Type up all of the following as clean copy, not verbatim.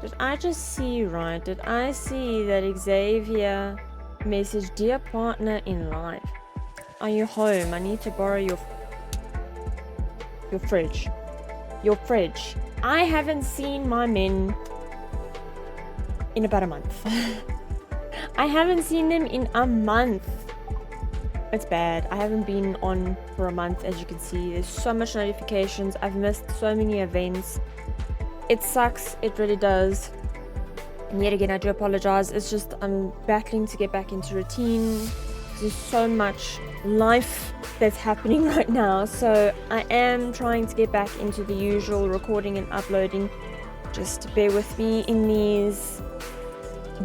Did I just see right? Did I see that Xavier messaged, "Dear partner in life, are you home? I need to borrow your fridge. Your fridge." I haven't seen my men in about a month. I haven't seen them in a month. It's bad. I haven't been on for a month, as you can see. There's so much notifications. I've missed so many events. It sucks. It really does. And yet again, I do apologize. It's just I'm battling to get back into routine. There's so much life that's happening right now. So I am trying to get back into the usual recording and uploading. Just bear with me in these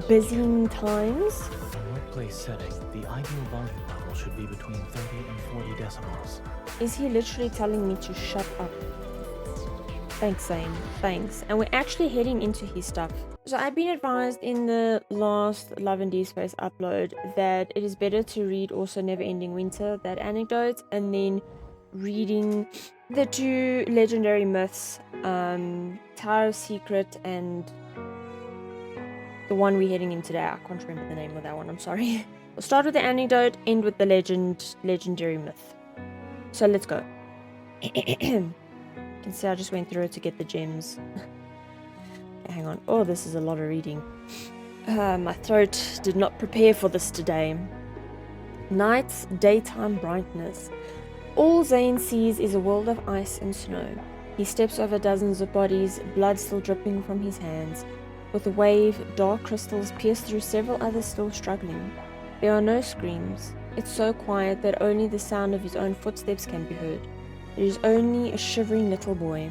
busy times. In a workplace setting, the ideal volume level should be between 30 and 40 decibels. Is he literally telling me to shut up? Thanks, Zayne. Thanks. And we're actually heading into his stuff. So I've been advised in the last Love and Deepspace upload that it is better to read also Never Ending Winter, that anecdote, and then reading the two legendary myths, Tower of Secret and the one we're heading in today. I can't remember the name of that one, I'm sorry. We'll start with the anecdote, end with the legendary myth. So let's go. You can see I just went through it to get the gems. Okay, hang on. Oh, this is a lot of reading. My throat did not prepare for this today. Night's daytime brightness. All Zayne sees is a world of ice and snow. He steps over dozens of bodies, blood still dripping from his hands. With a wave, dark crystals pierce through several others still struggling. There are no screams. It's so quiet that only the sound of his own footsteps can be heard. There is only a shivering little boy.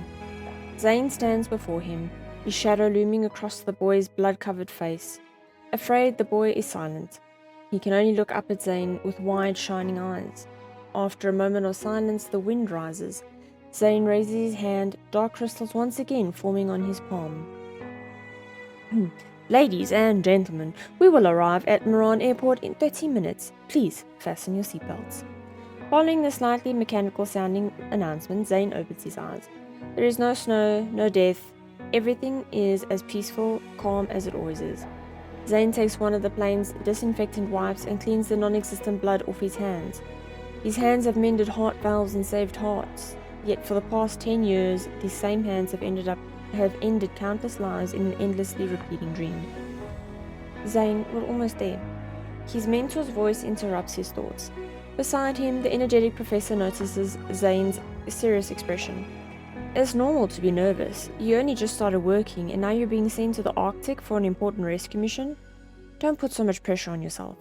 Zayne stands before him, his shadow looming across the boy's blood-covered face. Afraid, the boy is silent. He can only look up at Zayne with wide, shining eyes. After a moment of silence, the wind rises. Zayne raises his hand, dark crystals once again forming on his palm. Ladies and gentlemen, we will arrive at Moran Airport in 30 minutes. Please fasten your seatbelts. Following the slightly mechanical-sounding announcement, Zayne opens his eyes. There is no snow, no death. Everything is as peaceful, calm as it always is. Zayne takes one of the plane's disinfectant wipes and cleans the non-existent blood off his hands. His hands have mended heart valves and saved hearts. Yet for the past 10 years, these same hands have ended countless lives in an endlessly repeating dream. Zayne, we're almost there. His mentor's voice interrupts his thoughts. Beside him, the energetic professor notices Zayne's serious expression. It's normal to be nervous. You only just started working and now you're being sent to the Arctic for an important rescue mission. Don't put so much pressure on yourself.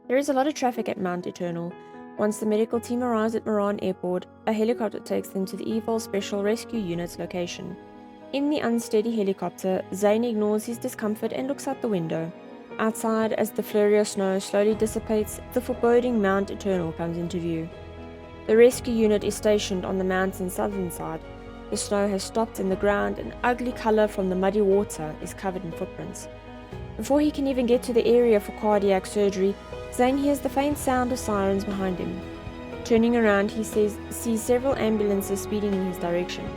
There is a lot of traffic at Mount Eternal. Once the medical team arrives at Moran Airport, a helicopter takes them to the EVOL Special Rescue Unit's location. In the unsteady helicopter, Zayne ignores his discomfort and looks out the window. Outside, as the flurry of snow slowly dissipates, the foreboding Mount Eternal comes into view. The rescue unit is stationed on the mountain's southern side. The snow has stopped and the ground, an ugly color from the muddy water, is covered in footprints. Before he can even get to the area for cardiac surgery, Zayne hears the faint sound of sirens behind him. Turning around, he sees several ambulances speeding in his direction.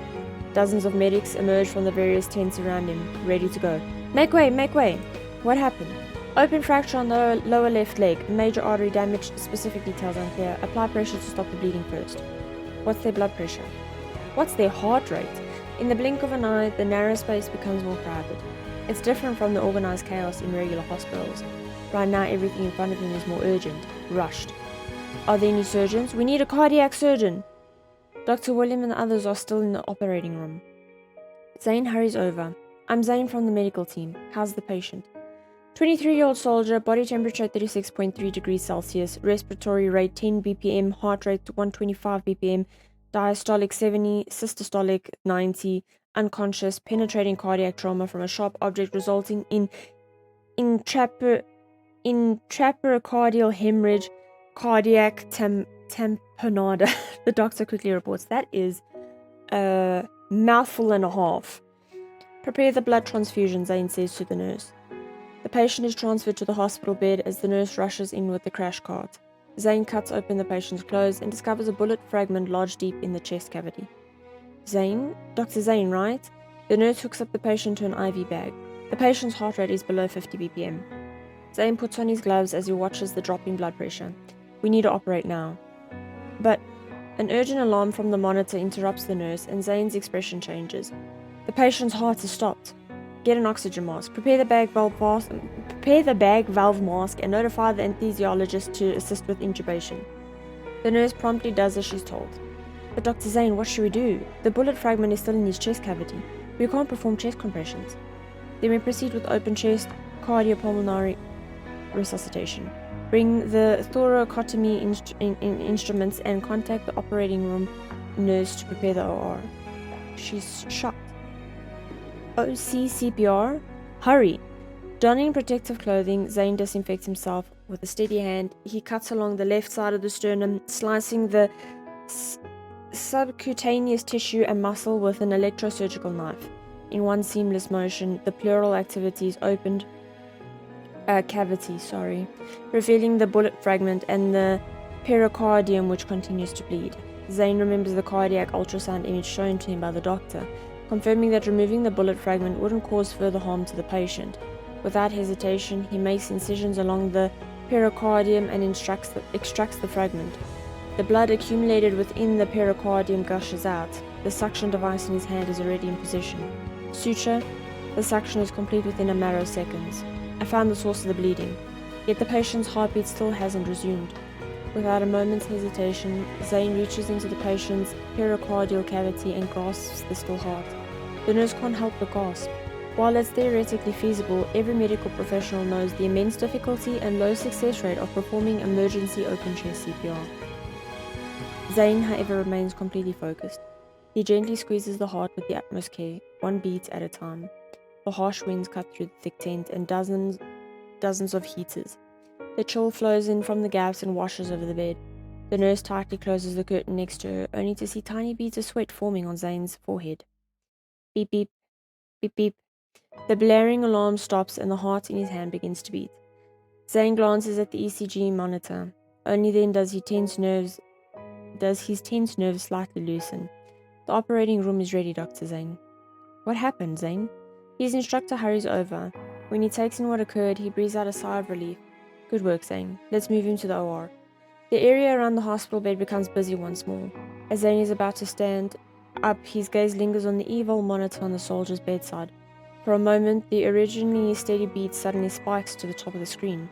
Dozens of medics emerge from the various tents around him, ready to go. Make way, make way! What happened? Open fracture on the lower left leg, major artery damage, specific details unclear. Apply pressure to stop the bleeding first. What's their blood pressure? What's their heart rate? In the blink of an eye, the narrow space becomes more crowded. It's different from the organized chaos in regular hospitals. Right now, everything in front of him is more urgent, rushed. Are there any surgeons? We need a cardiac surgeon! Dr. William and the others are still in the operating room. Zayne hurries over. I'm Zayne from the medical team. How's the patient? 23-year-old soldier, body temperature 36.3 degrees Celsius, respiratory rate 10 BPM, heart rate 125 BPM, diastolic 70, systolic 90, unconscious, penetrating cardiac trauma from a sharp object resulting in intraperitoneal hemorrhage, cardiac tamponade. The doctor quickly reports. That is a mouthful and a half. Prepare the blood transfusion, Zayne says to the nurse. The patient is transferred to the hospital bed as the nurse rushes in with the crash cart. Zayne cuts open the patient's clothes and discovers a bullet fragment lodged deep in the chest cavity. Zayne? Dr. Zayne, right? The nurse hooks up the patient to an IV bag. The patient's heart rate is below 50 BPM. Zayne puts on his gloves as he watches the dropping blood pressure. We need to operate now. But an urgent alarm from the monitor interrupts the nurse and Zayne's expression changes. The patient's heart has stopped. Get an oxygen mask. Prepare the bag valve mask and notify the anesthesiologist to assist with intubation. The nurse promptly does as she's told. But Dr. Zayne, what should we do? The bullet fragment is still in his chest cavity. We can't perform chest compressions. Then we proceed with open chest cardiopulmonary resuscitation. Bring the thoracotomy instruments and contact the operating room nurse to prepare the OR. She's shocked. OC CPR? Hurry! Donning protective clothing, Zayne disinfects himself. With a steady hand, he cuts along the left side of the sternum, slicing the subcutaneous tissue and muscle with an electrosurgical knife. In one seamless motion, the pleural cavity, revealing the bullet fragment and the pericardium which continues to bleed. Zayne remembers the cardiac ultrasound image shown to him by the doctor, confirming that removing the bullet fragment wouldn't cause further harm to the patient. Without hesitation, he makes incisions along the pericardium and extracts the fragment. The blood accumulated within the pericardium gushes out. The suction device in his hand is already in position. Suture. The suction is complete within a matter of seconds. I found the source of the bleeding, yet the patient's heartbeat still hasn't resumed. Without a moment's hesitation, Zayne reaches into the patient's pericardial cavity and grasps the still heart. The nurse can't help but gasp. While it's theoretically feasible, every medical professional knows the immense difficulty and low success rate of performing emergency open chest CPR. Zayne, however, remains completely focused. He gently squeezes the heart with the utmost care, one beat at a time. The harsh winds cut through the thick tent and dozens of heaters. The chill flows in from the gaps and washes over the bed. The nurse tightly closes the curtain next to her, only to see tiny beads of sweat forming on Zayne's forehead. Beep beep, beep beep. The blaring alarm stops and the heart in his hand begins to beat. Zayne glances at the ECG monitor. Only then does his tense nerves slightly loosen. The operating room is ready, Dr. Zayne. What happened, Zayne? His instructor hurries over. When he takes in what occurred, he breathes out a sigh of relief. Good work, Zayne. Let's move him to the OR. The area around the hospital bed becomes busy once more. As Zayne is about to stand up, his gaze lingers on the EVOL monitor on the soldier's bedside. For a moment, the originally steady beat suddenly spikes to the top of the screen.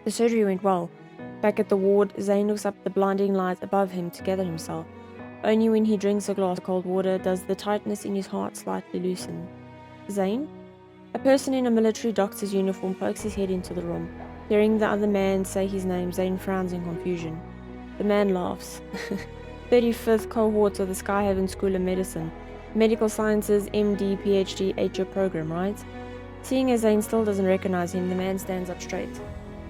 The surgery went well. Back at the ward, Zayne looks up at the blinding light above him to gather himself. Only when he drinks a glass of cold water does the tightness in his heart slightly loosen. Zayne? A person in a military doctor's uniform pokes his head into the room. Hearing the other man say his name, Zayne frowns in confusion. The man laughs. 35th cohort of the Skyhaven School of Medicine. Medical Sciences MD PhD 8-year program, right? Seeing as Zayne still doesn't recognize him, the man stands up straight.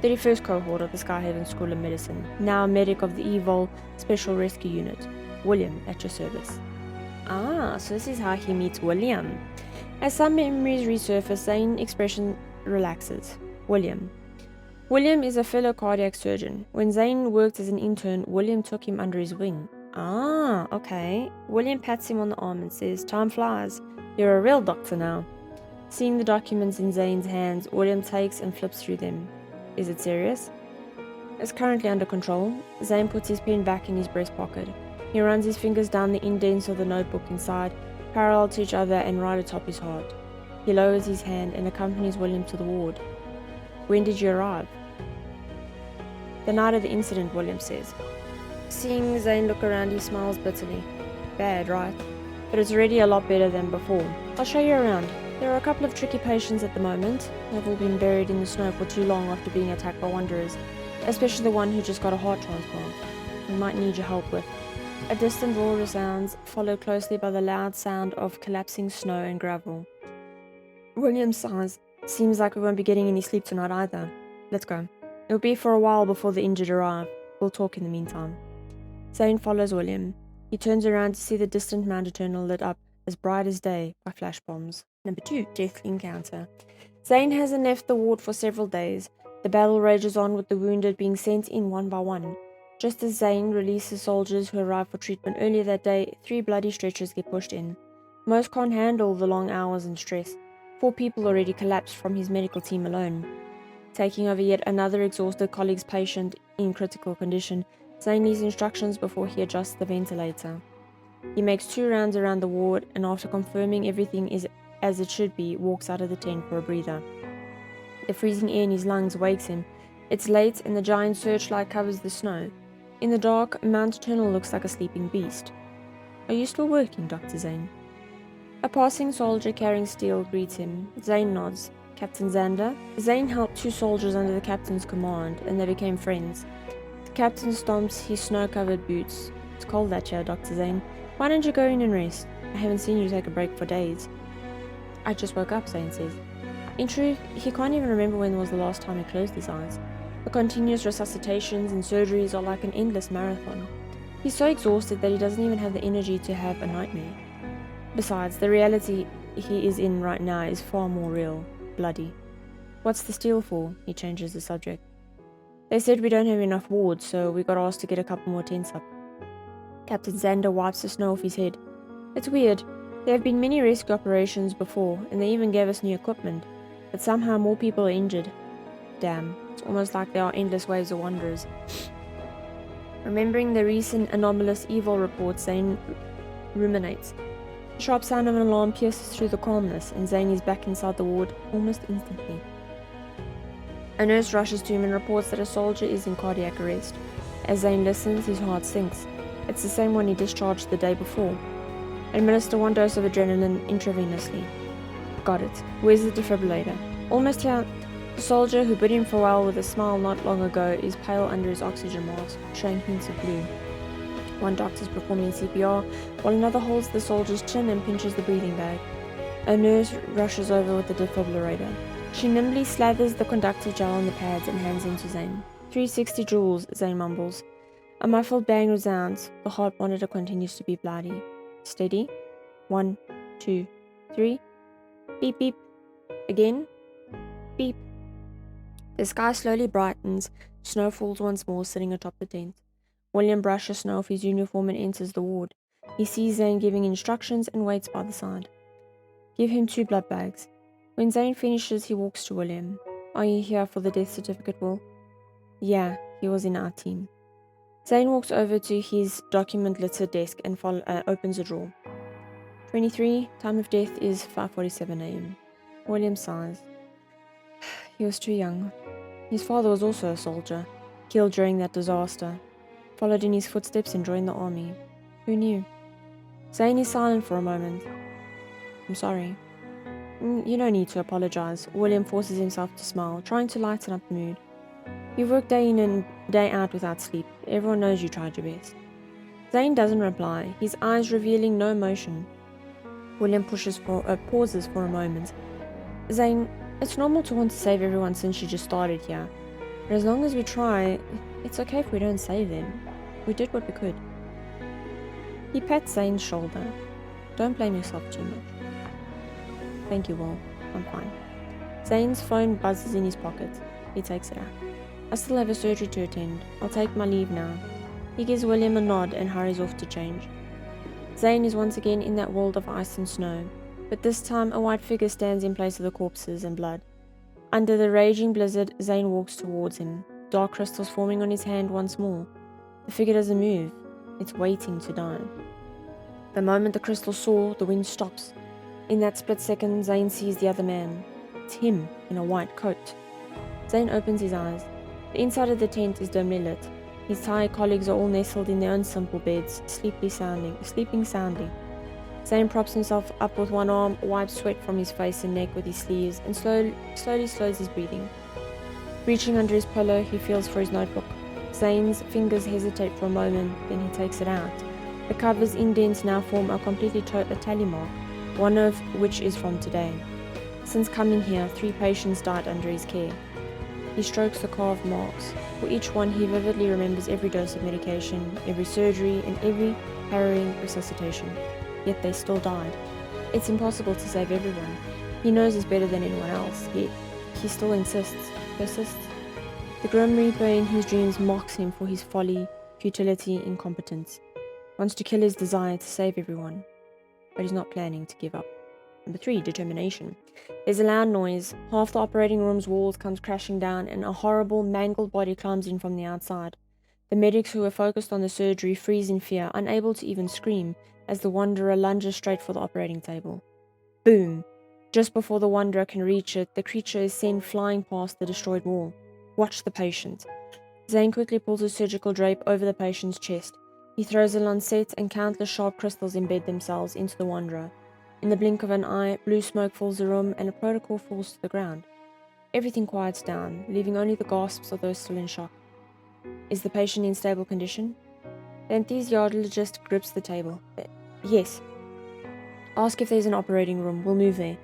31st cohort of the Skyhaven School of Medicine. Now medic of the EVOL Special Rescue Unit. William, at your service. Ah, so this is how he meets William. As some memories resurface, Zayne's expression relaxes. William. William is a fellow cardiac surgeon. When Zayne worked as an intern, William took him under his wing. Ah, okay. William pats him on the arm and says, "Time flies. You're a real doctor now." Seeing the documents in Zayne's hands, William takes and flips through them. Is it serious? It's currently under control. Zayne puts his pen back in his breast pocket. He runs his fingers down the indents of the notebook inside, parallel to each other and right atop his heart. He lowers his hand and accompanies William to the ward. When did you arrive? The night of the incident, William says. Seeing Zayne look around, he smiles bitterly. Bad, right? But it's already a lot better than before. I'll show you around. There are a couple of tricky patients at the moment. They've all been buried in the snow for too long after being attacked by wanderers, especially the one who just got a heart transplant. We might need your help with. A distant roar resounds, followed closely by the loud sound of collapsing snow and gravel. William sighs. Seems like we won't be getting any sleep tonight either. Let's go. It'll be for a while before the injured arrive. We'll talk in the meantime. Zayne follows William. He turns around to see the distant Mount Eternal lit up as bright as day by flash bombs. Number 2, deathly encounter. Zayne hasn't left the ward for several days. The battle rages on with the wounded being sent in one by one. Just as Zayne releases soldiers who arrived for treatment earlier that day, 3 bloody stretchers get pushed in. Most can't handle the long hours and stress. 4 people already collapsed from his medical team alone. Taking over yet another exhausted colleague's patient in critical condition, Zayne needs instructions before he adjusts the ventilator. He makes 2 rounds around the ward and after confirming everything is as it should be, walks out of the tent for a breather. The freezing air in his lungs wakes him. It's late and the giant searchlight covers the snow. In the dark, Mount Eternal looks like a sleeping beast. "Are you still working, Dr. Zayne?" A passing soldier carrying steel greets him. Zayne nods. "Captain Xander?" Zayne helped 2 soldiers under the captain's command, and they became friends. The captain stomps his snow-covered boots. "It's cold out here, Dr. Zayne. Why don't you go in and rest? I haven't seen you take a break for days." "I just woke up," Zayne says. In truth, he can't even remember when was the last time he closed his eyes. The continuous resuscitations and surgeries are like an endless marathon. He's so exhausted that he doesn't even have the energy to have a nightmare. Besides, the reality he is in right now is far more real. Bloody. "What's the steel for?" He changes the subject. "They said we don't have enough wards, so we got asked to get a couple more tents up." Captain Xander wipes the snow off his head. "It's weird. There have been many rescue operations before, and they even gave us new equipment, but somehow more people are injured. Damn, it's almost like there are endless waves of wanderers." Remembering the recent anomalous evil reports, Zayne ruminates. The sharp sound of an alarm pierces through the calmness, and Zayne is back inside the ward almost instantly. A nurse rushes to him and reports that a soldier is in cardiac arrest. As Zayne listens, his heart sinks. It's the same one he discharged the day before. "Administer 1 dose of adrenaline intravenously." "Got it. Where's the defibrillator?" "Almost here." The soldier who bid him farewell with a smile not long ago is pale under his oxygen mask, showing hints of blue. One doctor is performing CPR, while another holds the soldier's chin and pinches the breathing bag. A nurse rushes over with the defibrillator. She nimbly slathers the conductive gel on the pads and hands him to Zayne. 360 joules, Zayne mumbles. A muffled bang resounds. The heart monitor continues to beep loudly. "Steady. 1, 2, 3. Beep beep. Again. Beep." The sky slowly brightens. Snow falls once more, sitting atop the tent. William brushes snow off his uniform and enters the ward. He sees Zayne giving instructions and waits by the side. "Give him 2 blood bags." When Zayne finishes, he walks to William. "Are you here for the death certificate, Will?" "Yeah, he was in our team." Zayne walks over to his document-littered desk and opens a drawer. 23, time of death is 5:47 a.m. William sighs. He was too young. His father was also a soldier, killed during that disaster. Followed in his footsteps and joined the army. Who knew? Zayne is silent for a moment. "I'm sorry." "You don't need to apologize." William forces himself to smile, trying to lighten up the mood. "You've worked day in and day out without sleep. Everyone knows you tried your best." Zayne doesn't reply, his eyes revealing no emotion. William pauses for a moment. "Zayne, it's normal to want to save everyone since you just started here. But as long as we try, it's okay if we don't save them. We did what we could." He pats Zayne's shoulder. "Don't blame yourself too much." "Thank you, Will. I'm fine." Zayne's phone buzzes in his pocket. He takes it out. "I still have a surgery to attend. I'll take my leave now." He gives William a nod and hurries off to change. Zayne is once again in that world of ice and snow, but this time a white figure stands in place of the corpses and blood. Under the raging blizzard, Zayne walks towards him, dark crystals forming on his hand once more. The figure doesn't move. It's waiting to die. The moment the crystals soar, the wind stops. In that split second, Zayne sees the other man. It's him, in a white coat. Zayne opens his eyes. The inside of the tent is dimly lit. His tired colleagues are all nestled in their own simple beds, sleeping soundly. Zayne props himself up with one arm, wipes sweat from his face and neck with his sleeves, and slowly slows his breathing. Reaching under his pillow, he feels for his notebook. Zayne's fingers hesitate for a moment, then he takes it out. The cover's indents now form a completely a tally mark, one of which is from today. Since coming here, 3 patients died under his care. He strokes the carved marks. For each one, he vividly remembers every dose of medication, every surgery, and every harrowing resuscitation. Yet they still died. It's impossible to save everyone. He knows this better than anyone else, yet he still persists. The Grim Reaper in his dreams mocks him for his folly, futility, incompetence. Wants to kill his desire to save everyone. but he's not planning to give up. Number 3, determination. There's a loud noise. Half the operating room's walls comes crashing down and a horrible, mangled body climbs in from the outside. The medics who were focused on the surgery freeze in fear, unable to even scream, as the Wanderer lunges straight for the operating table. Boom! Just before the Wanderer can reach it, the creature is sent flying past the destroyed wall. Watch the patient. Zayne quickly pulls a surgical drape over the patient's chest. He throws a lancet and countless sharp crystals embed themselves into the Wanderer. In the blink of an eye, blue smoke fills the room and a protocol falls to the ground. Everything quiets down, leaving only the gasps of those still in shock. Is the patient in stable condition? The anesthesiologist grips the table. Yes. Ask if there's an operating room. We'll move there.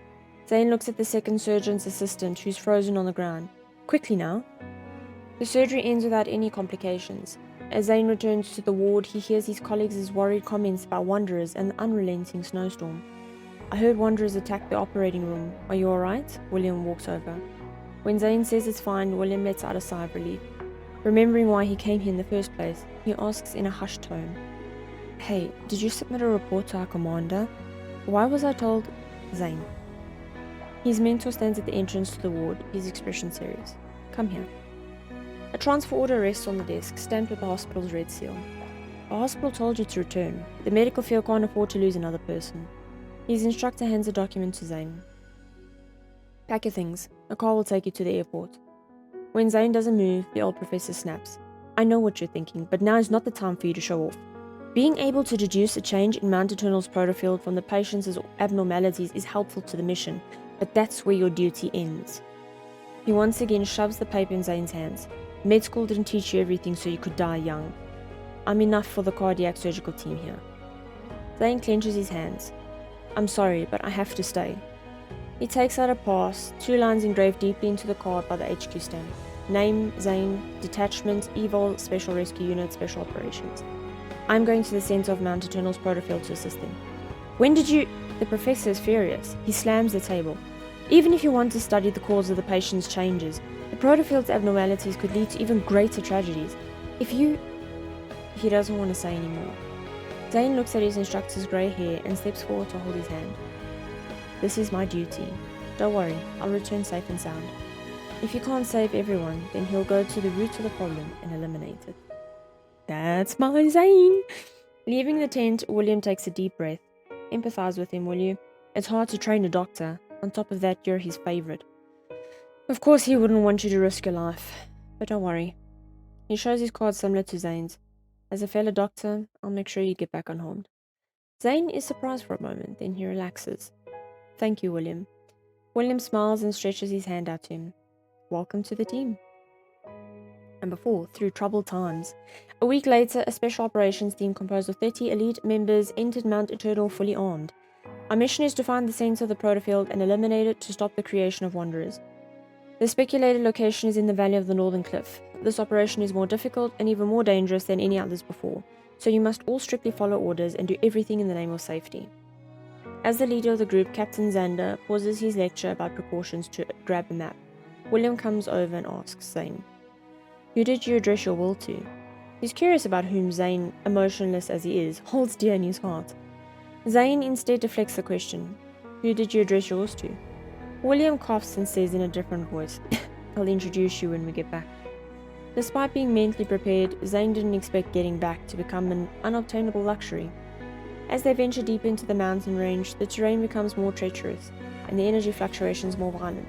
Zayne looks at the second surgeon's assistant, who's frozen on the ground. Quickly now. The surgery ends without any complications. As Zayne returns to the ward, he hears his colleagues' worried comments about Wanderers and the unrelenting snowstorm. I heard Wanderers attack the operating room. Are you alright? William walks over. When Zayne says it's fine, William lets out a sigh of relief. Remembering why he came here in the first place, he asks in a hushed tone, Hey, did you submit a report to our commander? Why was I told... Zayne. His mentor stands at the entrance to the ward, his expression serious. Come here. A transfer order rests on the desk, stamped with the hospital's red seal. The hospital told you to return. The medical field can't afford to lose another person. His instructor hands a document to Zayne. Pack your things. A car will take you to the airport. When Zayne doesn't move, the old professor snaps. I know what you're thinking, but now is not the time for you to show off. Being able to deduce a change in Mount Eternal's protofield from the patient's abnormalities is helpful to the mission, but that's where your duty ends. He once again shoves the paper in Zayne's hands. Med school didn't teach you everything so you could die young. I'm enough for the cardiac surgical team here. Zayne clenches his hands. I'm sorry, but I have to stay. He takes out a pass, 2 lines engraved deeply into the card by the HQ stand. Name, Zayne, Detachment, Evil, Special Rescue Unit, Special Operations. I'm going to the center of Mount Eternal's protofield to assist him. When did you... The professor is furious. He slams the table. Even if you want to study the cause of the patient's changes, the protofield's abnormalities could lead to even greater tragedies. If you... He doesn't want to say anymore. Zayne looks at his instructor's grey hair and steps forward to hold his hand. This is my duty. Don't worry, I'll return safe and sound. If you can't save everyone, then he'll go to the root of the problem and eliminate it. That's my Zayne! Leaving the tent, William takes a deep breath. Empathize with him, will you? It's hard to train a doctor. On top of that, you're his favourite. Of course he wouldn't want you to risk your life. But don't worry. He shows his card similar to Zayne's. As a fellow doctor, I'll make sure you get back unharmed. Zayne is surprised for a moment, then he relaxes. Thank you, William. William smiles and stretches his hand out to him. Welcome to the team. Number 4, through troubled times. A week later, a special operations team composed of 30 elite members entered Mount Eternal fully armed. Our mission is to find the center of the protofield and eliminate it to stop the creation of Wanderers. The speculated location is in the valley of the Northern Cliff. This operation is more difficult and even more dangerous than any others before, so you must all strictly follow orders and do everything in the name of safety. As the leader of the group, Captain Xander pauses his lecture about precautions to grab a map. William comes over and asks Zayne, Who did you address your will to? He's curious about whom Zayne, emotionless as he is, holds dear in his heart. Zayne instead deflects the question, Who did you address yours to? William coughs and says in a different voice, I'll introduce you when we get back. Despite being mentally prepared, Zayne didn't expect getting back to become an unobtainable luxury. As they venture deep into the mountain range, the terrain becomes more treacherous, and the energy fluctuations more violent.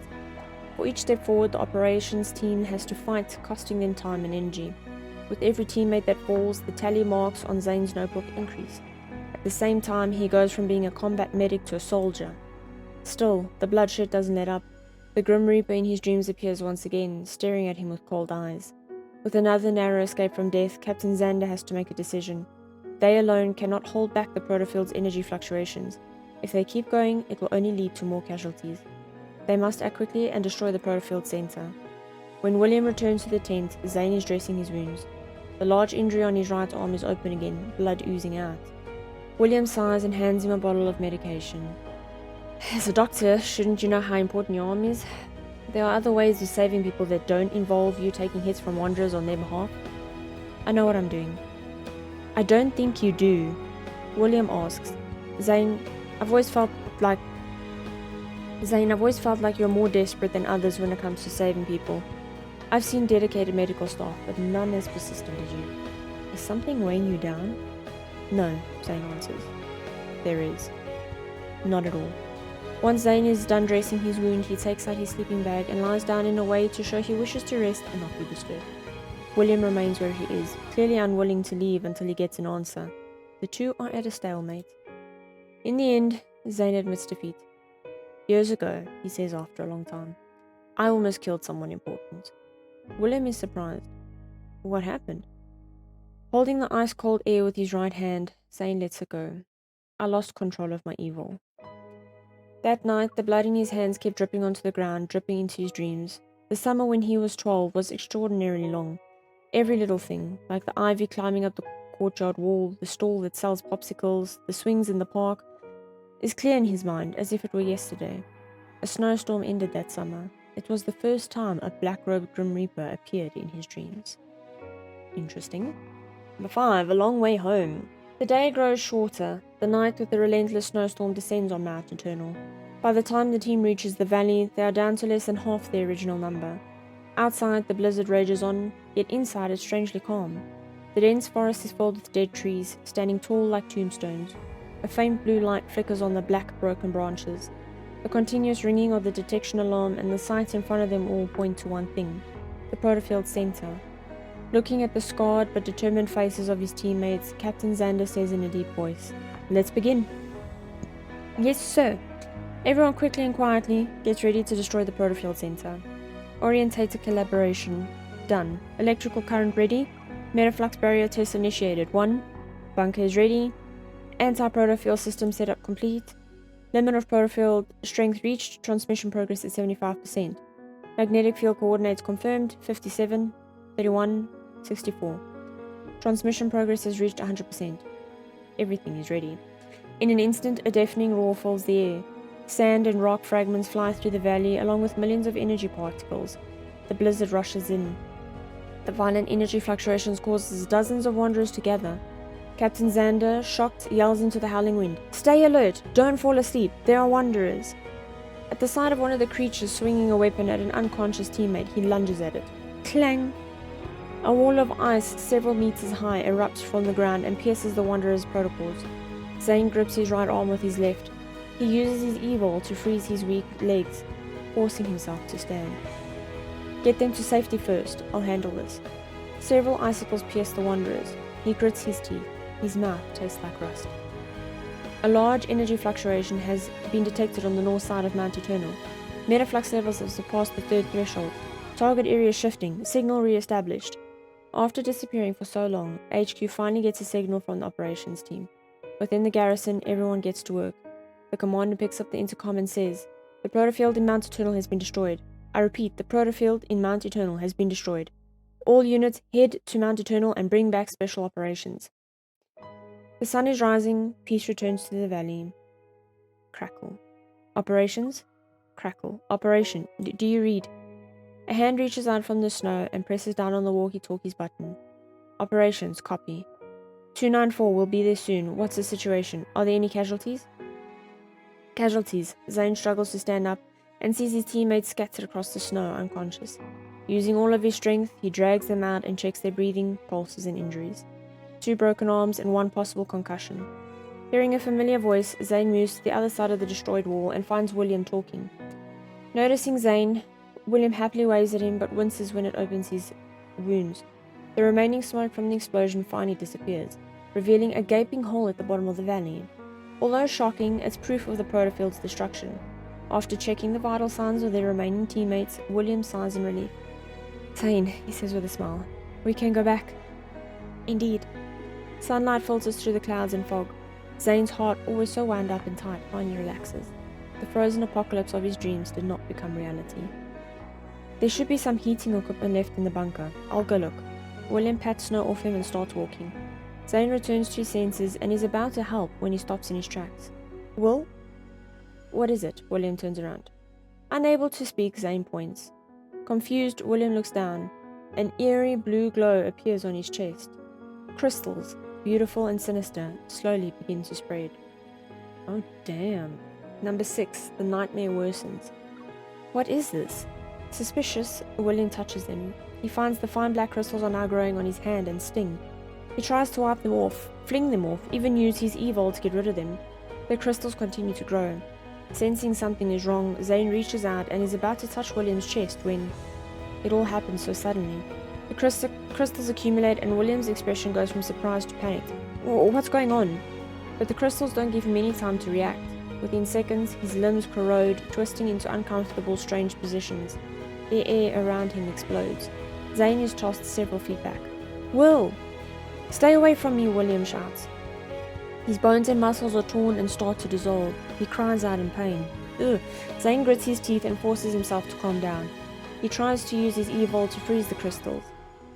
For each step forward, the operations team has to fight, costing them time and energy. With every teammate that falls, the tally marks on Zayne's notebook increase. At the same time, he goes from being a combat medic to a soldier. Still, the bloodshed doesn't let up. The Grim Reaper in his dreams appears once again, staring at him with cold eyes. With another narrow escape from death, Captain Xander has to make a decision. They alone cannot hold back the protofield's energy fluctuations. If they keep going, it will only lead to more casualties. They must act quickly and destroy the protofield center. When William returns to the tent, Zayne is dressing his wounds. The large injury on his right arm is open again, blood oozing out. William sighs and hands him a bottle of medication. As a doctor, shouldn't you know how important your arm is? There are other ways of saving people that don't involve you taking hits from Wanderers on their behalf. I know what I'm doing. I don't think you do. William asks, Zayne, I've always felt like Zayne, I've always felt like you're more desperate than others when it comes to saving people. I've seen dedicated medical staff, but none as persistent as you. Is something weighing you down? No, Zayne answers. There is. Not at all. Once Zayne is done dressing his wound, he takes out his sleeping bag and lies down in a way to show he wishes to rest and not be disturbed. William remains where he is, clearly unwilling to leave until he gets an answer. The two are at a stalemate. In the end, Zayne admits defeat. Years ago, he says after a long time, I almost killed someone important. William is surprised. What happened? Holding the ice-cold air with his right hand, Zayne lets it go. I lost control of my evil. That night, the blood in his hands kept dripping onto the ground, dripping into his dreams. The summer when he was 12 was extraordinarily long. Every little thing, like the ivy climbing up the courtyard wall, the stall that sells popsicles, the swings in the park, is clear in his mind as if it were yesterday. A snowstorm ended that summer. It was the first time a black-robed Grim Reaper appeared in his dreams. Interesting. Number 5, a long way home. The day grows shorter. The night with the relentless snowstorm descends on Mount Eternal. By the time the team reaches the valley, they are down to less than half their original number. Outside, the blizzard rages on, yet inside it's strangely calm. The dense forest is filled with dead trees, standing tall like tombstones. A faint blue light flickers on the black, broken branches. The continuous ringing of the detection alarm and the sights in front of them all point to one thing: the Protofield Center. Looking at the scarred but determined faces of his teammates, Captain Xander says in a deep voice, "Let's begin." Yes, sir. Everyone quickly and quietly gets ready to destroy the Protofield Center. Orientated collaboration. Done. Electrical current ready. Metaflux barrier test initiated. 1. Bunker is ready. Anti-protofield system setup complete. Limit of protofield strength reached. Transmission progress at 75%. Magnetic field coordinates confirmed. 57, 31, 64. Transmission progress has reached 100%. Everything is ready. In an instant, a deafening roar fills the air. Sand and rock fragments fly through the valley along with millions of energy particles. The blizzard rushes in. The violent energy fluctuations causes dozens of wanderers to gather. Captain Xander, shocked, yells into the howling wind, "Stay alert! Don't fall asleep! There are wanderers!" At the sight of one of the creatures swinging a weapon at an unconscious teammate, he lunges at it. Clang! A wall of ice several meters high erupts from the ground and pierces the wanderer's protocols. Zayne grips his right arm with his left. He uses his evil to freeze his weak legs, forcing himself to stand. Get them to safety first. I'll handle this. Several icicles pierce the wanderers. He grits his teeth. His mouth tastes like rust. A large energy fluctuation has been detected on the north side of Mount Eternal. Metaflux levels have surpassed the 3rd threshold. Target area shifting. Signal re-established. After disappearing for so long, HQ finally gets a signal from the operations team. Within the garrison, everyone gets to work. The commander picks up the intercom and says, "The protofield in Mount Eternal has been destroyed. I repeat, the protofield in Mount Eternal has been destroyed. All units head to Mount Eternal and bring back special operations." The sun is rising. Peace returns to the valley. Crackle. Operations? Crackle. Operation. Do you read? A hand reaches out from the snow and presses down on the walkie-talkie's button. Operations. Copy. 294 will be there soon. What's the situation? Are there any casualties? Casualties. Zayne struggles to stand up and sees his teammates scattered across the snow, unconscious. Using all of his strength, he drags them out and checks their breathing, pulses, and injuries. 2 broken arms and 1 possible concussion. Hearing a familiar voice, Zayne moves to the other side of the destroyed wall and finds William talking. Noticing Zayne, William happily waves at him but winces when it opens his wounds. The remaining smoke from the explosion finally disappears, revealing a gaping hole at the bottom of the valley. Although shocking, it's proof of the protofield's destruction. After checking the vital signs of their remaining teammates, William sighs in relief. "Zayne," he says with a smile, "we can go back." Indeed. Sunlight filters through the clouds and fog. Zayne's heart, always so wound up and tight, finally relaxes. The frozen apocalypse of his dreams did not become reality. There should be some heating equipment left in the bunker. I'll go look. William pats snow off him and starts walking. Zayne returns to his senses and is about to help when he stops in his tracks. "Will?" "What is it?" William turns around. Unable to speak, Zayne points. Confused, William looks down. An eerie blue glow appears on his chest. Crystals, beautiful and sinister, slowly begin to spread. Oh damn. Number 6. The nightmare worsens. What is this? Suspicious, William touches them. He finds the fine black crystals are now growing on his hand and sting. He tries to wipe them off, fling them off, even use his evil to get rid of them. The crystals continue to grow. Sensing something is wrong, Zayne reaches out and is about to touch William's chest when it all happens so suddenly. The crystals accumulate and William's expression goes from surprise to panic. What's going on? But the crystals don't give him any time to react. Within seconds, his limbs corrode, twisting into uncomfortable, strange positions. The air around him explodes. Zayne is tossed several feet back. Will! Stay away from me, William shouts. His bones and muscles are torn and start to dissolve. He cries out in pain. Ugh! Zayne grits his teeth and forces himself to calm down. He tries to use his evil to freeze the crystals.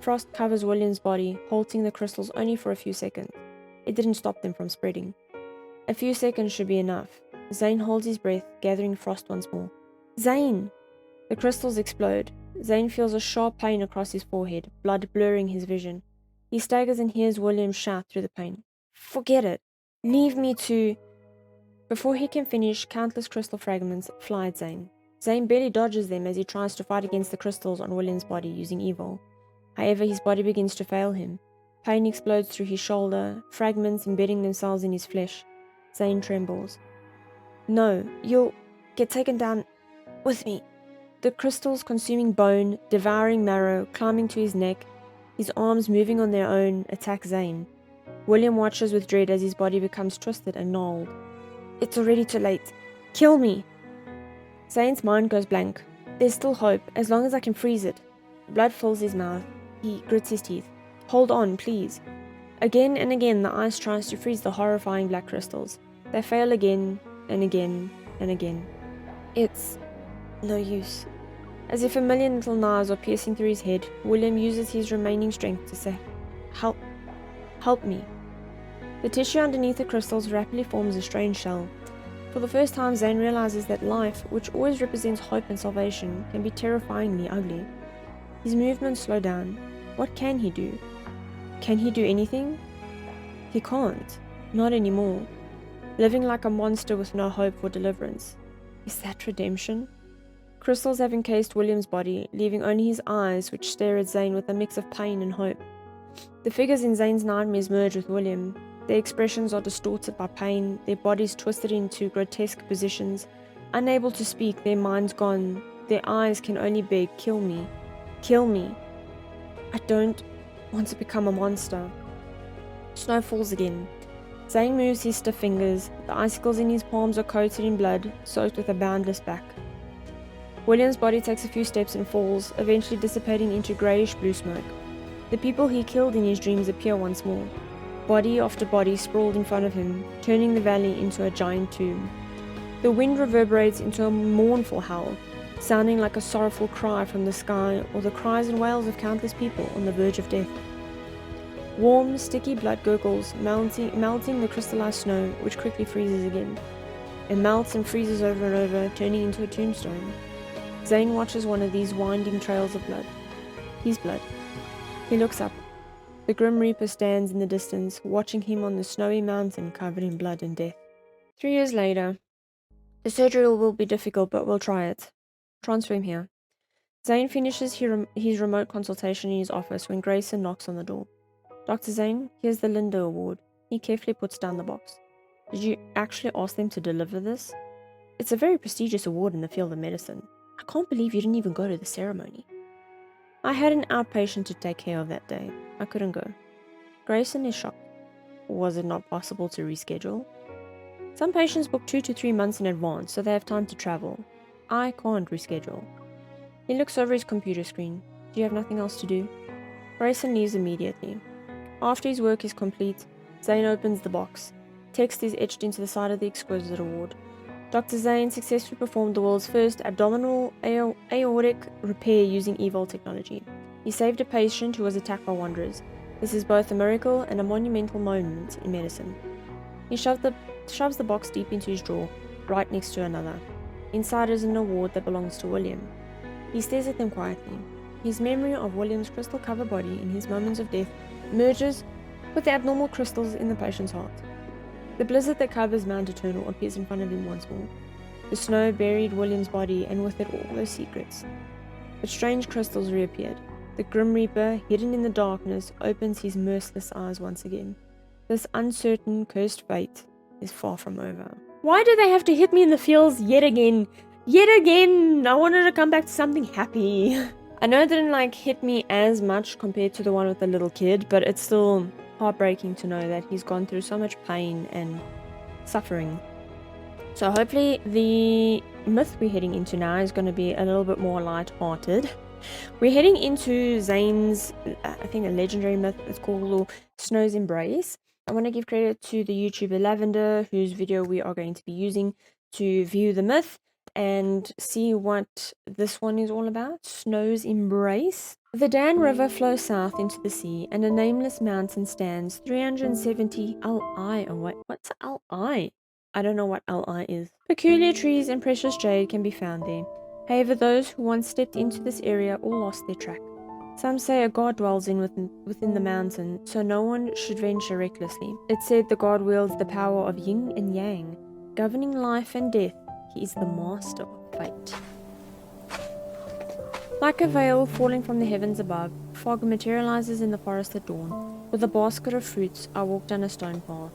Frost covers William's body, halting the crystals only for a few seconds. It didn't stop them from spreading. A few seconds should be enough. Zayne holds his breath, gathering frost once more. Zayne! The crystals explode. Zayne feels a sharp pain across his forehead, blood blurring his vision. He staggers and hears William shout through the pain. Forget it. Leave me to... Before he can finish, countless crystal fragments fly at Zayne. Zayne barely dodges them as he tries to fight against the crystals on William's body using evil. However, his body begins to fail him. Pain explodes through his shoulder, fragments embedding themselves in his flesh. Zayne trembles. No, you'll get taken down with me. The crystals consuming bone, devouring marrow, climbing to his neck, his arms moving on their own, attack Zayne. William watches with dread as his body becomes twisted and gnarled. It's already too late. Kill me! Zayne's mind goes blank. There's still hope, as long as I can freeze it. Blood fills his mouth. He grits his teeth. Hold on, please. Again and again the ice tries to freeze the horrifying black crystals. They fail again, and again, and again. It's no use. As if a million little knives are piercing through his head, William uses his remaining strength to say, Help. Help me. The tissue underneath the crystals rapidly forms a strange shell. For the first time, Zayne realizes that life, which always represents hope and salvation, can be terrifyingly ugly. His movements slow down. What can he do? Can he do anything? He can't. Not anymore. Living like a monster with no hope for deliverance. Is that redemption? Crystals have encased William's body, leaving only his eyes, which stare at Zayne with a mix of pain and hope. The figures in Zayne's nightmares merge with William. Their expressions are distorted by pain, their bodies twisted into grotesque positions. Unable to speak, their minds gone, their eyes can only beg, kill me. Kill me. I don't want to become a monster. Snow falls again. Zayne moves his stiff fingers. The icicles in his palms are coated in blood, soaked with a boundless back. William's body takes a few steps and falls, eventually dissipating into greyish-blue smoke. The people he killed in his dreams appear once more. Body after body sprawled in front of him, turning the valley into a giant tomb. The wind reverberates into a mournful howl, sounding like a sorrowful cry from the sky or the cries and wails of countless people on the verge of death. Warm, sticky blood gurgles, melting the crystallized snow, which quickly freezes again. It melts and freezes over and over, turning into a tombstone. Zayne watches one of these winding trails of blood. His blood. He looks up. The Grim Reaper stands in the distance, watching him on the snowy mountain covered in blood and death. 3 years later. The surgery will be difficult, but we'll try it. Transfer him here. Zayne finishes his remote consultation in his office when Grayson knocks on the door. Dr. Zayne, here's the Linda Award. He carefully puts down the box. Did you actually ask them to deliver this? It's a very prestigious award in the field of medicine. I can't believe you didn't even go to the ceremony. I had an outpatient to take care of that day. I couldn't go. Grayson is shocked. Was it not possible to reschedule? Some patients book 2 to 3 months in advance, so they have time to travel. I can't reschedule. He looks over his computer screen. Do you have nothing else to do? Grayson leaves immediately. After his work is complete, Zayne opens the box. Text is etched into the side of the exquisite award. Dr. Zayne successfully performed the world's first abdominal aortic repair using evil technology. He saved a patient who was attacked by wanderers. This is both a miracle and a monumental moment in medicine. He shoves the box deep into his drawer, right next to another. Inside is an award that belongs to William. He stares at them quietly. His memory of William's crystal-covered body in his moments of death merges with the abnormal crystals in the patient's heart. The blizzard that covers Mount Eternal appears in front of him once more. The snow buried William's body, and with it all those secrets. But strange crystals reappeared. The Grim Reaper, hidden in the darkness, opens his merciless eyes once again. This uncertain, cursed fate is far from over. Why do they have to hit me in the feels yet again? Yet again! I wanted to come back to something happy. I know it didn't hit me as much compared to the one with the little kid, but it's still heartbreaking to know that he's gone through so much pain and suffering. So hopefully the myth we're heading into now is going to be a little bit more light-hearted. We're heading into Zayne's, I think, a legendary myth. It's called Snow's Embrace. I want to give credit to the YouTuber Lavender, whose video we are going to be using to view the myth and see what this one is all about. Snow's Embrace. The Dan River flows south into the sea, and a nameless mountain stands 370 Li away. What's Li? I don't know what Li is. Peculiar trees and precious jade can be found there. However, those who once stepped into this area all lost their track. Some say a god dwells within the mountain, so no one should venture recklessly. It's said the god wields the power of yin and yang, governing life and death. He is the master of fate. Like a veil falling from the heavens above, fog materializes in the forest at dawn. With a basket of fruits, I walk down a stone path.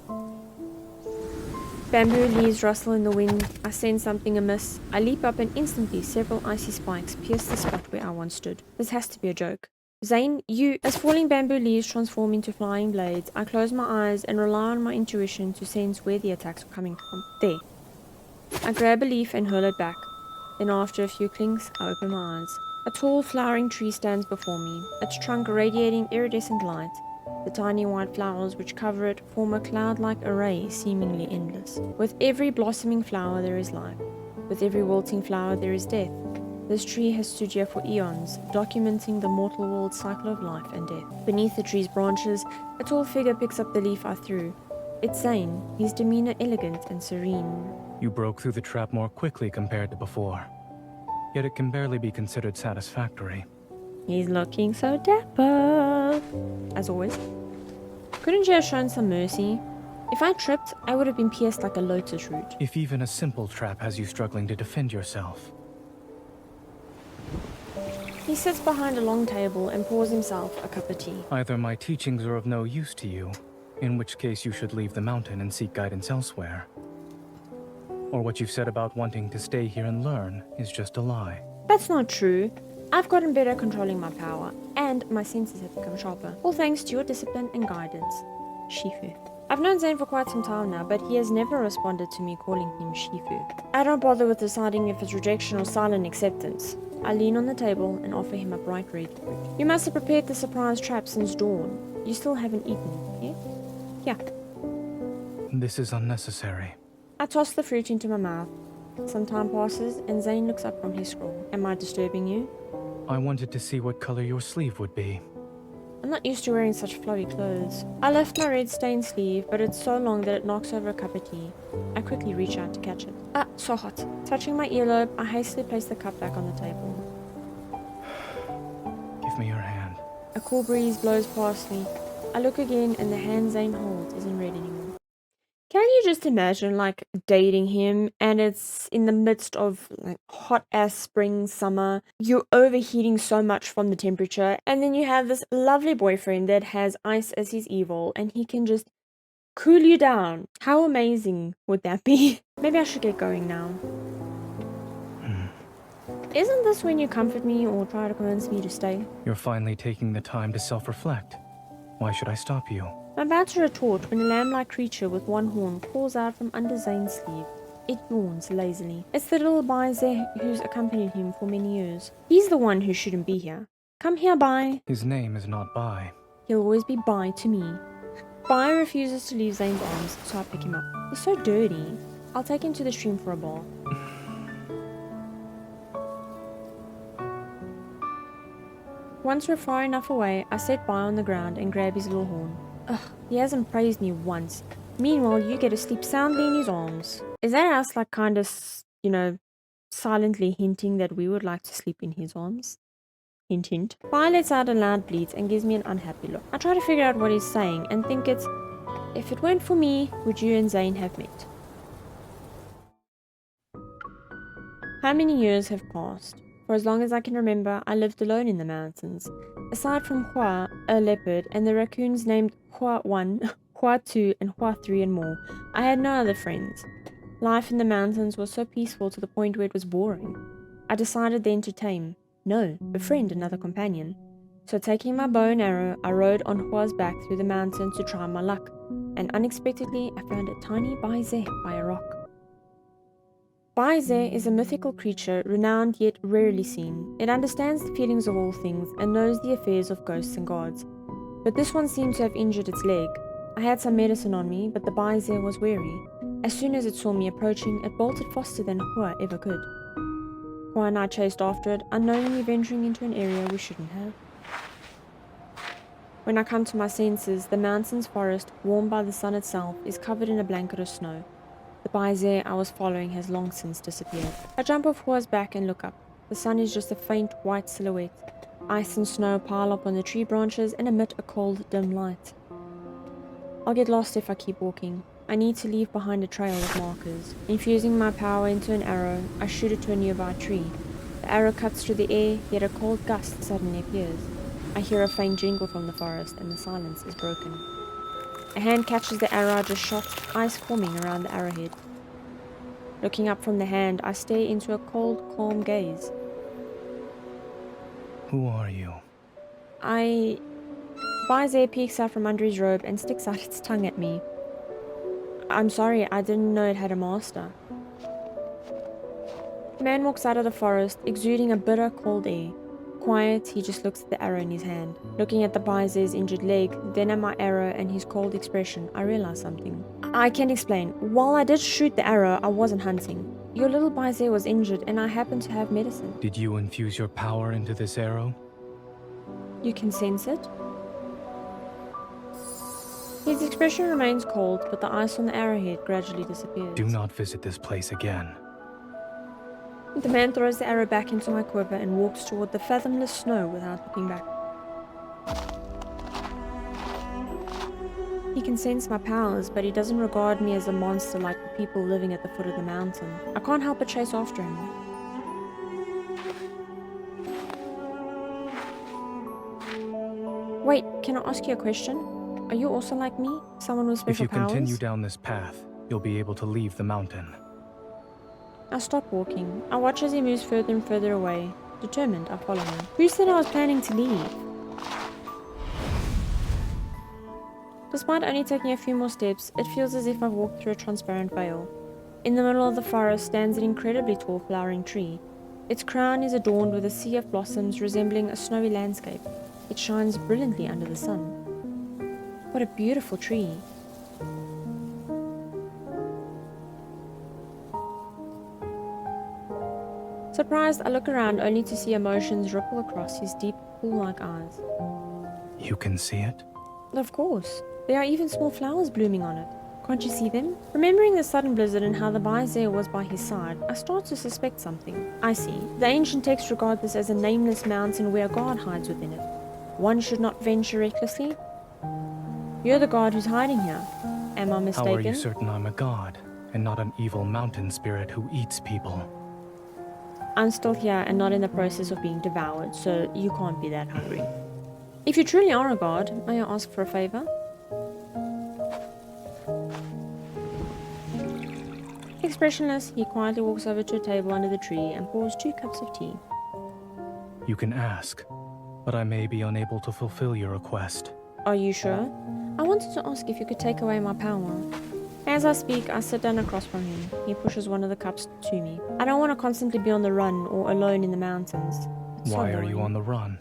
Bamboo leaves rustle in the wind. I sense something amiss. I leap up and instantly several icy spikes pierce the spot where I once stood. This has to be a joke. Zayne, you... As falling bamboo leaves transform into flying blades, I close my eyes and rely on my intuition to sense where the attacks are coming from. There. I grab a leaf and hurl it back. Then after a few clinks, I open my eyes. A tall flowering tree stands before me, its trunk radiating iridescent light. The tiny white flowers which cover it form a cloud-like array seemingly endless. With every blossoming flower there is life. With every wilting flower there is death. This tree has stood here for eons, documenting the mortal world's cycle of life and death. Beneath the tree's branches, a tall figure picks up the leaf I threw. It's Zayne, his demeanor elegant and serene. You broke through the trap more quickly compared to before. Yet it can barely be considered satisfactory. He's looking so dapper. As always. Couldn't you have shown some mercy? If I tripped, I would have been pierced like a lotus root. If even a simple trap has you struggling to defend yourself. He sits behind a long table and pours himself a cup of tea. Either my teachings are of no use to you, in which case you should leave the mountain and seek guidance elsewhere. Or what you've said about wanting to stay here and learn is just a lie. That's not true. I've gotten better at controlling my power, and my senses have become sharper, all thanks to your discipline and guidance. Shifu. I've known Zayne for quite some time now, but he has never responded to me calling him Shifu. I don't bother with deciding if it's rejection or silent acceptance. I lean on the table and offer him a bright red fruit. You must have prepared the surprise trap since dawn. You still haven't eaten, yeah? Yeah. This is unnecessary. I toss the fruit into my mouth. Some time passes, and Zayne looks up from his scroll. Am I disturbing you? I wanted to see what color your sleeve would be. I'm not used to wearing such flowy clothes. I lift my red stained sleeve, but it's so long that it knocks over a cup of tea. I quickly reach out to catch it. Ah, so hot. Touching my earlobe, I hastily place the cup back on the table. Give me your hand. A cool breeze blows past me. I look again, and the hand Zayne holds isn't red anymore. Can you just imagine, dating him, and it's in the midst of, hot-ass spring, summer. You're overheating so much from the temperature, and then you have this lovely boyfriend that has ice as his evil, and he can just cool you down. How amazing would that be? Maybe I should get going now. Isn't this when you comfort me or try to convince me to stay? You're finally taking the time to self-reflect. Why should I stop you? I'm about to retort when a lamb-like creature with one horn crawls out from under Zayne's sleeve. It yawns lazily. It's the little Bai Zeh who's accompanied him for many years. He's the one who shouldn't be here. Come here, Bai. His name is not Bai. He'll always be Bai to me. Bai refuses to leave Zayne's arms, so I pick him up. He's so dirty. I'll take him to the stream for a bath. Once we're far enough away, I set Bai on the ground and grab his little horn. Ugh, he hasn't praised me once. Meanwhile, you get to sleep soundly in his arms. Is that us, kind of, silently hinting that we would like to sleep in his arms? Hint, hint. Bai lets out a loud bleat and gives me an unhappy look. I try to figure out what he's saying and think it's If it weren't for me, would you and Zayne have met? How many years have passed? For as long as I can remember, I lived alone in the mountains. Aside from Hua, a leopard, and the raccoons named Hua 1, Hua 2, and Hua 3 and more, I had no other friends. Life in the mountains was so peaceful to the point where it was boring. I decided then to befriend another companion. So taking my bow and arrow, I rode on Hua's back through the mountains to try my luck, and unexpectedly I found a tiny Baize by a rock. Baize is a mythical creature, renowned yet rarely seen. It understands the feelings of all things and knows the affairs of ghosts and gods. But this one seemed to have injured its leg. I had some medicine on me, but the Baize was wary. As soon as it saw me approaching, it bolted faster than Hua ever could. Hua and I chased after it, unknowingly venturing into an area we shouldn't have. When I come to my senses, the mountain's forest, warmed by the sun itself, is covered in a blanket of snow. The Baize I was following has long since disappeared. I jump off Hua's back and look up. The sun is just a faint white silhouette. Ice and snow pile up on the tree branches and emit a cold, dim light. I'll get lost if I keep walking. I need to leave behind a trail of markers. Infusing my power into an arrow, I shoot it to a nearby tree. The arrow cuts through the air, yet a cold gust suddenly appears. I hear a faint jingle from the forest, and the silence is broken. A hand catches the arrow I just shot, ice forming around the arrowhead. Looking up from the hand, I stare into a cold, calm gaze. Who are you? Baize peeks out from under his robe and sticks out its tongue at me. I'm sorry, I didn't know it had a master. The man walks out of the forest, exuding a bitter, cold air. Quiet, he just looks at the arrow in his hand. Looking at the Baize's injured leg, then at my arrow and his cold expression, I realize something. I can explain. While I did shoot the arrow, I wasn't hunting. Your little Baize was injured and I happened to have medicine. Did you infuse your power into this arrow? You can sense it? His expression remains cold, but the ice on the arrowhead gradually disappears. Do not visit this place again. The man throws the arrow back into my quiver and walks toward the fathomless snow without looking back. He can sense my powers, but he doesn't regard me as a monster like the people living at the foot of the mountain. I can't help but chase after him. Wait, can I ask you a question? Are you also like me? Someone with special powers? If you continue down this path, you'll be able to leave the mountain. I stop walking. I watch as he moves further and further away. Determined, I follow him. Who said I was planning to leave? Despite only taking a few more steps, it feels as if I've walked through a transparent veil. In the middle of the forest stands an incredibly tall flowering tree. Its crown is adorned with a sea of blossoms resembling a snowy landscape. It shines brilliantly under the sun. What a beautiful tree. Surprised, I look around only to see emotions ripple across his deep, pool-like eyes. You can see it? Of course. There are even small flowers blooming on it. Can't you see them? Remembering the sudden blizzard and how the Baize was by his side, I start to suspect something. I see. The ancient texts regard this as a nameless mountain where a god hides within it. One should not venture recklessly. You're the god who's hiding here. Am I mistaken? How are you certain I'm a god, and not an evil mountain spirit who eats people? I'm still here and not in the process of being devoured, so you can't be that hungry. If you truly are a god, may I ask for a favor? Expressionless, he quietly walks over to a table under the tree and pours 2 cups of tea. You can ask, but I may be unable to fulfill your request. Are you sure? I wanted to ask if you could take away my power. As I speak, I sit down across from him. He pushes one of the cups to me. I don't want to constantly be on the run or alone in the mountains. Why are you on the run?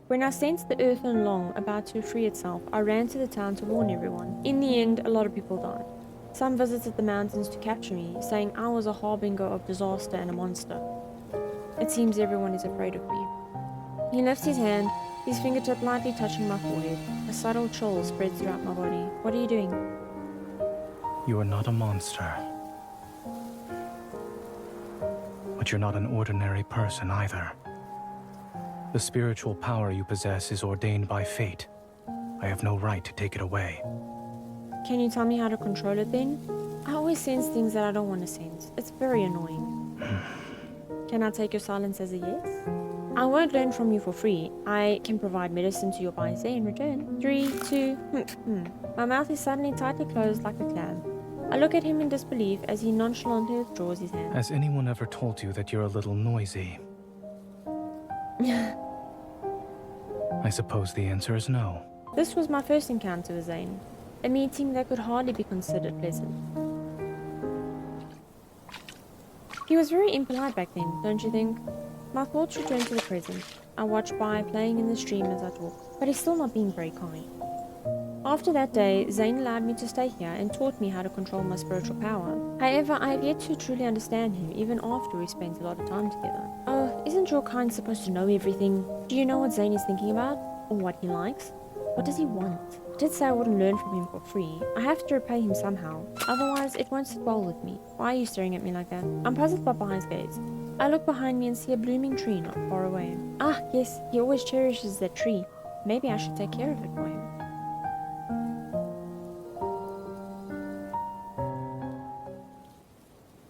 When I sensed the earthen long about to free itself, I ran to the town to warn everyone. In the end, a lot of people died. Some visited the mountains to capture me, saying I was a harbinger of disaster and a monster. It seems everyone is afraid of me. He lifts his hand, his fingertip lightly touching my forehead. A subtle chill spreads throughout my body. What are you doing? You are not a monster. But you're not an ordinary person either. The spiritual power you possess is ordained by fate. I have no right to take it away. Can you tell me how to control it then? I always sense things that I don't want to sense. It's very annoying. Can I take your silence as a yes? I won't learn from you for free. I can provide medicine to your body in return. 3, 2, My mouth is suddenly tightly closed like a clam. I look at him in disbelief as he nonchalantly withdraws his hand. Has anyone ever told you that you're a little noisy? I suppose the answer is no. This was my first encounter with Zayne. A meeting that could hardly be considered pleasant. He was very impolite back then, don't you think? My thoughts return to the present. I watch Bai playing in the stream as I talk, but he's still not being very kind. After that day, Zayne allowed me to stay here and taught me how to control my spiritual power. However, I have yet to truly understand him, even after we spent a lot of time together. Oh, isn't your kind supposed to know everything? Do you know what Zayne is thinking about? Or what he likes? What does he want? I did say I wouldn't learn from him for free. I have to repay him somehow. Otherwise, it won't sit well with me. Why are you staring at me like that? I'm puzzled by Bai's gaze. I look behind me and see a blooming tree not far away. Ah, yes, he always cherishes that tree. Maybe I should take care of it for him.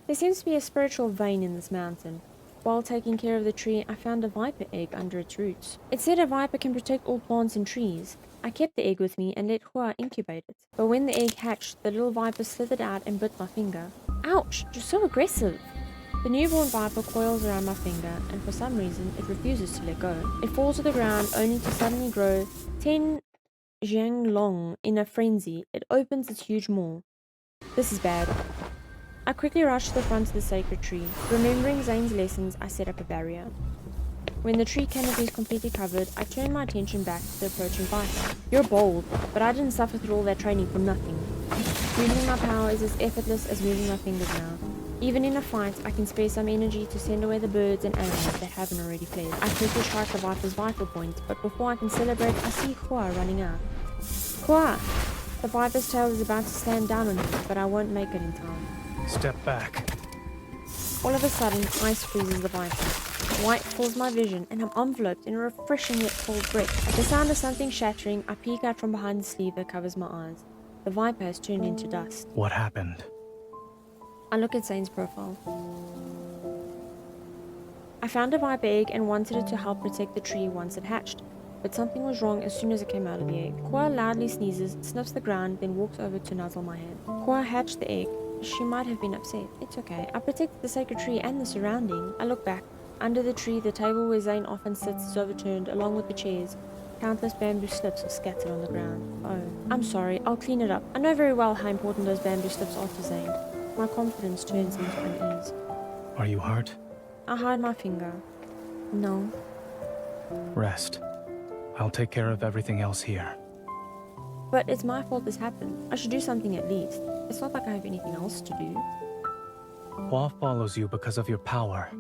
There seems to be a spiritual vein in this mountain. While taking care of the tree, I found a viper egg under its roots. It said a viper can protect all plants and trees. I kept the egg with me and let Hua incubate it. But when the egg hatched, the little viper slithered out and bit my finger. Ouch! You're so aggressive! The newborn viper coils around my finger, and for some reason, it refuses to let go. It falls to the ground, only to suddenly grow 10 zhang long. In a frenzy, it opens its huge maw. This is bad. I quickly rush to the front of the sacred tree. Remembering Zayne's lessons, I set up a barrier. When the tree canopy is completely covered, I turn my attention back to the approaching viper. You're bold, but I didn't suffer through all that training for nothing. Wielding my power is as effortless as moving my fingers now. Even in a fight, I can spare some energy to send away the birds and animals that haven't already fled. I quickly strike the viper's vital point, but before I can celebrate, I see Hua running out. Hua! The viper's tail is about to slam down on me, but I won't make it in time. Step back. All of a sudden, ice freezes the viper. White fills my vision, and I'm enveloped in a refreshing yet cold breath. At the sound of something shattering, I peek out from behind the sleeve that covers my eyes. The viper has turned into dust. What happened? I look at Zayne's profile. I found a viper egg and wanted it to help protect the tree once it hatched, but something was wrong as soon as it came out of the egg. Hua loudly sneezes, sniffs the ground, then walks over to nuzzle my hand. Hua hatched the egg. She might have been upset. It's okay. I protected the sacred tree and the surrounding. I look back. Under the tree, the table where Zayne often sits is overturned, along with the chairs. Countless bamboo slips are scattered on the ground. Oh, I'm sorry. I'll clean it up. I know very well how important those bamboo slips are to Zayne. My confidence turns into unease. Are you hurt? I hide my finger. No. Rest. I'll take care of everything else here. But it's my fault this happened. I should do something at least. It's not like I have anything else to do. Hua follows you because of your power.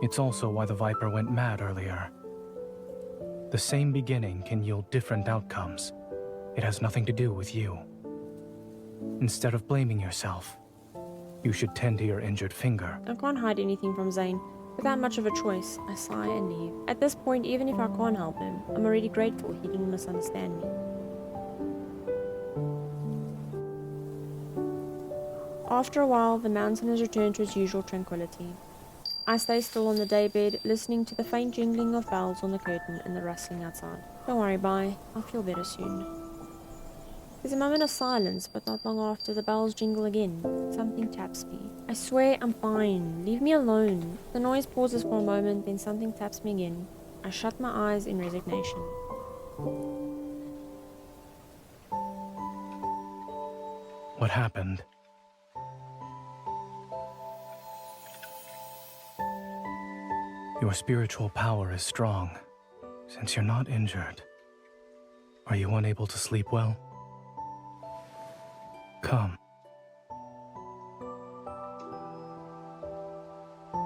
It's also why the Viper went mad earlier. The same beginning can yield different outcomes. It has nothing to do with you. Instead of blaming yourself, you should tend to your injured finger. I can't hide anything from Zayne. Without much of a choice, I sigh and leave. At this point, even if I can't help him, I'm already grateful he didn't misunderstand me. After a while, the mountain has returned to its usual tranquility. I stay still on the daybed, listening to the faint jingling of bells on the curtain and the rustling outside. Don't worry, bye. I'll feel better soon. There's a moment of silence, but not long after, the bells jingle again. Something taps me. I swear I'm fine. Leave me alone. The noise pauses for a moment, then something taps me again. I shut my eyes in resignation. What happened? Your spiritual power is strong. Since you're not injured, are you unable to sleep well? Come.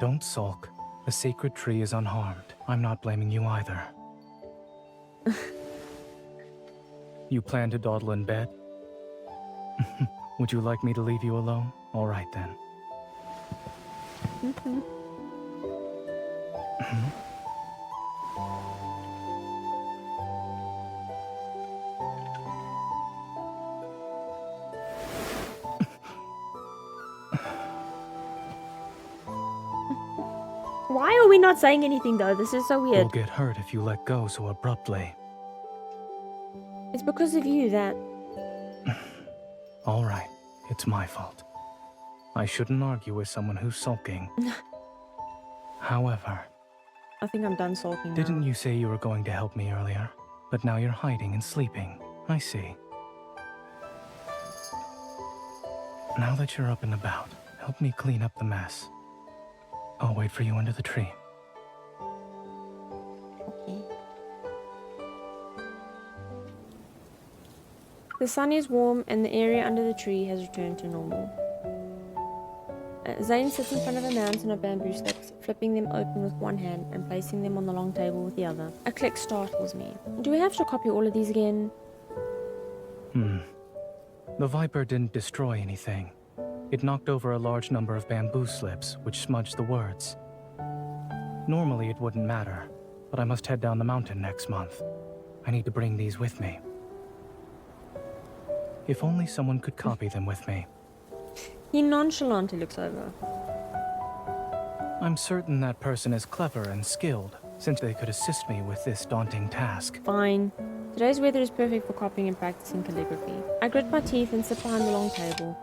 Don't sulk. The sacred tree is unharmed. I'm not blaming you either. You plan to dawdle in bed? Would you like me to leave you alone? All right then. we're not saying anything though? This is so weird. You'll get hurt if you let go so abruptly. It's because of you that... All right, it's my fault. I shouldn't argue with someone who's sulking. However... I think I'm done sulking now. Didn't you say you were going to help me earlier? But now you're hiding and sleeping. I see. Now that you're up and about, help me clean up the mess. I'll wait for you under the tree. Okay. The sun is warm and the area under the tree has returned to normal. Zayne sits in front of a mountain of bamboo sticks, flipping them open with one hand and placing them on the long table with the other. A click startles me. Do we have to copy all of these again? The Viper didn't destroy anything. It knocked over a large number of bamboo slips, which smudged the words. Normally it wouldn't matter, but I must head down the mountain next month. I need to bring these with me. If only someone could copy them with me. He nonchalantly looks over. I'm certain that person is clever and skilled, since they could assist me with this daunting task. Fine. Today's weather is perfect for copying and practicing calligraphy. I grit my teeth and sit behind the long table,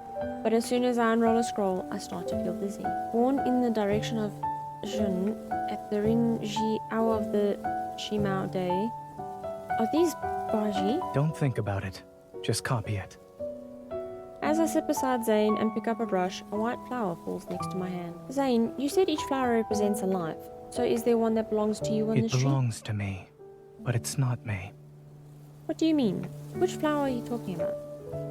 but as soon as I unroll a scroll, I start to feel dizzy. Born in the direction of Jun at the Ring-ji hour of the Shimao day. Are these Baji? Don't think about it. Just copy it. As I sit beside Zayne and pick up a brush, a white flower falls next to my hand. Zayne, you said each flower represents a life. So is there one that belongs to you on this tree? It belongs to me, but it's not me. What do you mean? Which flower are you talking about?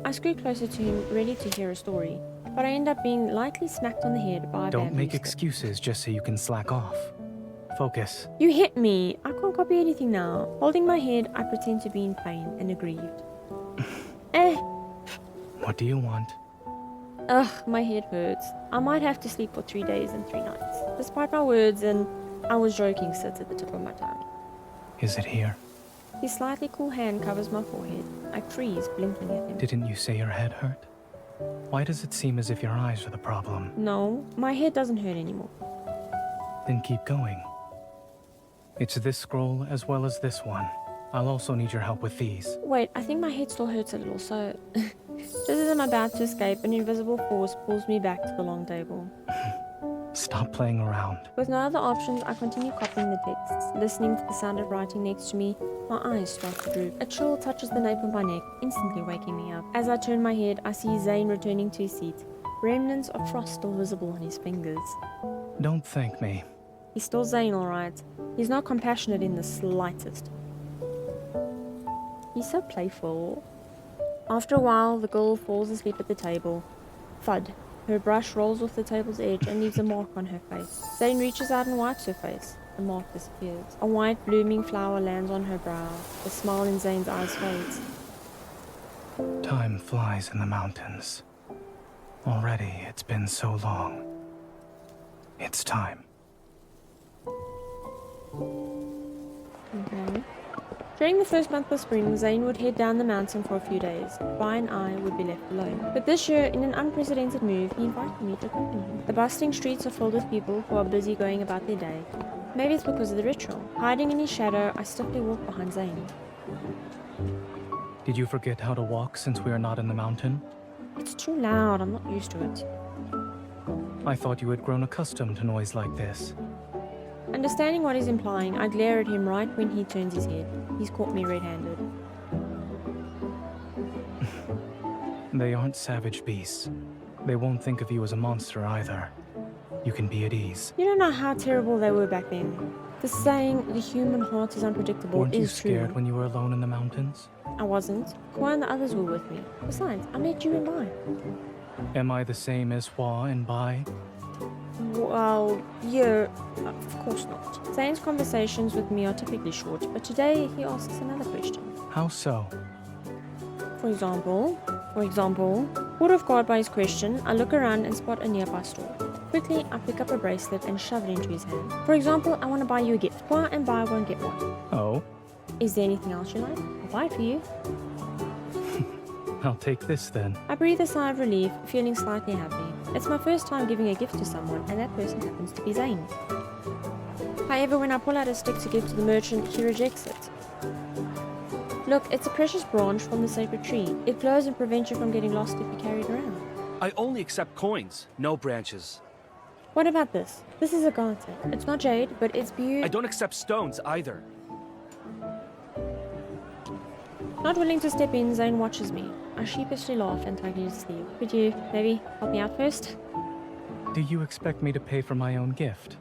I scoot closer to him, ready to hear a story, but I end up being lightly smacked on the head by a Don't bamboo make stick. excuses just so you can slack off. Focus. You hit me. I can't copy anything now. Holding my head, I pretend to be in pain and aggrieved. What do you want? Ugh, my head hurts. I might have to sleep for 3 days and 3 nights. Despite my words and I was joking sits at the tip of my tongue. Is it here? His slightly cool hand covers my forehead. I freeze, blinking at him. Didn't you say your head hurt? Why does it seem as if your eyes are the problem? No, my head doesn't hurt anymore. Then keep going. It's this scroll as well as this one. I'll also need your help with these. Wait, I think my head still hurts a little, so... Just as I'm about to escape, an invisible force pulls me back to the long table. Stop playing around. With no other options, I continue copying the texts. Listening to the sound of writing next to me, my eyes start to droop. A chill touches the nape of my neck, instantly waking me up. As I turn my head, I see Zayne returning to his seat. Remnants of frost still visible on his fingers. Don't thank me. He's still Zayne, alright. He's not compassionate in the slightest. He's so playful. After a while, the girl falls asleep at the table. Thud. Her brush rolls off the table's edge and leaves a mark on her face. Zayne reaches out and wipes her face. The mark disappears. A white blooming flower lands on her brow. The smile in Zayne's eyes fades. Time flies in the mountains. Already, it's been so long. It's time. During the first month of spring, Zayne would head down the mountain for a few days. Vi and I would be left alone. But this year, in an unprecedented move, he invited me to accompany him. The bustling streets are filled with people who are busy going about their day. Maybe it's because of the ritual. Hiding in his shadow, I stiffly walk behind Zayne. Did you forget how to walk since we are not in the mountain? It's too loud, I'm not used to it. I thought you had grown accustomed to noise like this. Understanding what he's implying, I glare at him right when he turns his head. He's caught me red-handed. They aren't savage beasts. They won't think of you as a monster either. You can be at ease. You don't know how terrible they were back then. The saying, the human heart is unpredictable, Weren't you is true. scared when you were alone in the mountains? I wasn't. Hua and the others were with me. Besides, I met you and Bai. Am I the same as Hua and Bai? Well, yeah, of course not. Zayne's conversations with me are typically short, but today he asks another question. How so? For example, caught off guard by his question, I look around and spot a nearby store. Quickly, I pick up a bracelet and shove it into his hand. For example, I want to buy you a gift. Hua and Bai won't get one. Oh? Is there anything else you like? I'll buy it for you. I'll take this then. I breathe a sigh of relief, feeling slightly happy. It's my first time giving a gift to someone, and that person happens to be Zayne. However, when I pull out a stick to give to the merchant, he rejects it. Look, it's a precious branch from the sacred tree. It glows and prevents you from getting lost if you carry it around. I only accept coins, no branches. What about this? This is a garter. It's not jade, but it's beautiful. I don't accept stones either. Not willing to step in, Zayne watches me. I sheepishly laugh and tug his sleeve. Could you, maybe, help me out first? Do you expect me to pay for my own gift?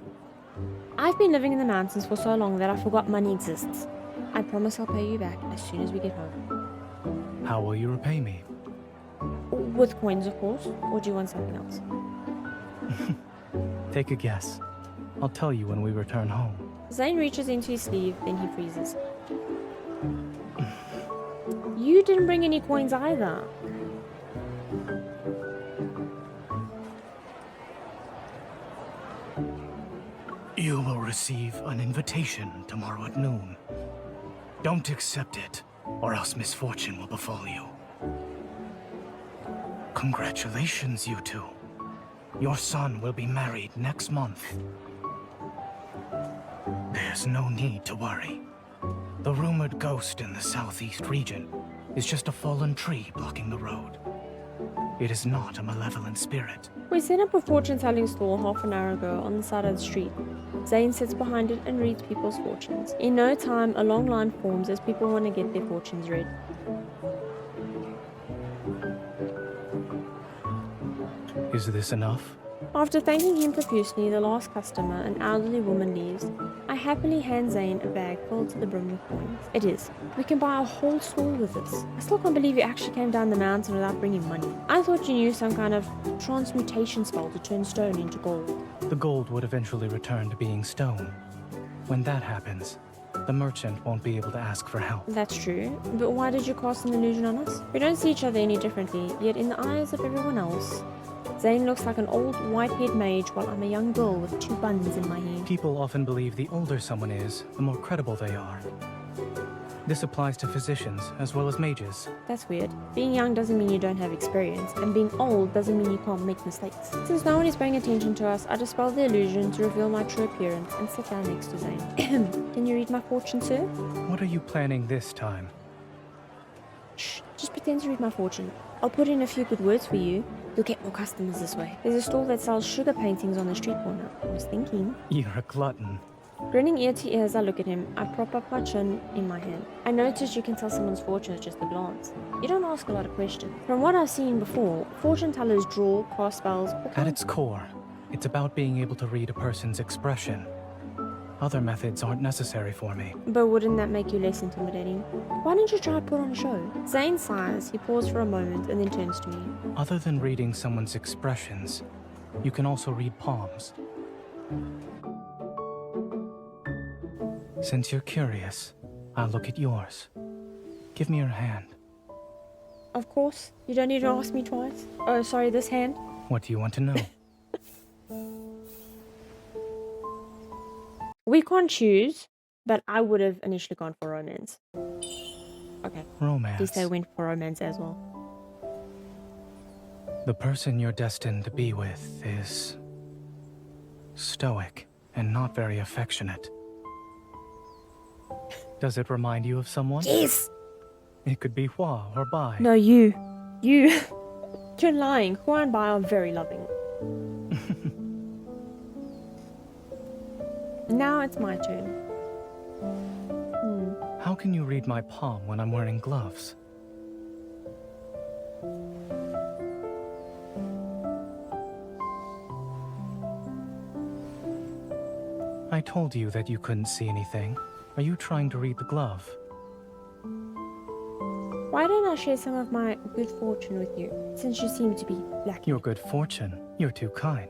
I've been living in the mountains for so long that I forgot money exists. I promise I'll pay you back as soon as we get home. How will you repay me? With coins, of course. Or do you want something else? Take a guess. I'll tell you when we return home. Zayne reaches into his sleeve, then he freezes. You didn't bring any coins either. You will receive an invitation tomorrow at noon. Don't accept it, or else misfortune will befall you. Congratulations, you two. Your son will be married next month. There's no need to worry. The rumored ghost in the southeast region is just a fallen tree blocking the road. It is not a malevolent spirit. We set up a fortune-telling store half an hour ago on the side of the street. Zayne sits behind it and reads people's fortunes. In no time, a long line forms as people want to get their fortunes read. Is this enough? After thanking him profusely, the last customer, an elderly woman, leaves. I happily hand Zayne a bag filled to the brim with coins. It is. We can buy a whole store with this. I still can't believe you actually came down the mountain without bringing money. I thought you knew some kind of transmutation spell to turn stone into gold. The gold would eventually return to being stone. When that happens, the merchant won't be able to ask for help. That's true, but why did you cast an illusion on us? We don't see each other any differently, yet in the eyes of everyone else, Zayne looks like an old white-haired mage while I'm a young girl with 2 buns in my hair. People often believe the older someone is, the more credible they are. This applies to physicians as well as mages. That's weird. Being young doesn't mean you don't have experience, and being old doesn't mean you can't make mistakes. Since no one is paying attention to us, I dispel the illusion to reveal my true appearance and sit down next to Zayne. Can you read my fortune, sir? What are you planning this time? Shh, just pretend to read my fortune. I'll put in a few good words for you. You'll get more customers this way. There's a stall that sells sugar paintings on the street corner. I was thinking. You're a glutton. Grinning ear to ear as I look at him, I prop up my chin in my hand. I notice you can tell someone's fortune at just a glance. You don't ask a lot of questions. From what I've seen before, fortune tellers draw, cast spells. At its core, it's about being able to read a person's expression. Other methods aren't necessary for me. But wouldn't that make you less intimidating? Why don't you try to put on a show? Zayne sighs, he paused for a moment and then turns to me. Other than reading someone's expressions, you can also read palms. Since you're curious, I'll look at yours. Give me your hand. Of course, you don't need to ask me twice. Oh, sorry, this hand? What do you want to know? We can't choose, but I would have initially gone for romance. Okay. Romance. At least I went for romance as well. The person you're destined to be with is stoic and not very affectionate. Does it remind you of someone? Yes! It could be Hua or Bai. No, you. You. You're lying. Hua and Bai are very loving. Now it's my turn. How can you read my palm when I'm wearing gloves? I told you that you couldn't see anything. Are you trying to read the glove? Why don't I share some of my good fortune with you, since you seem to be lacking? Your good fortune. You're too kind.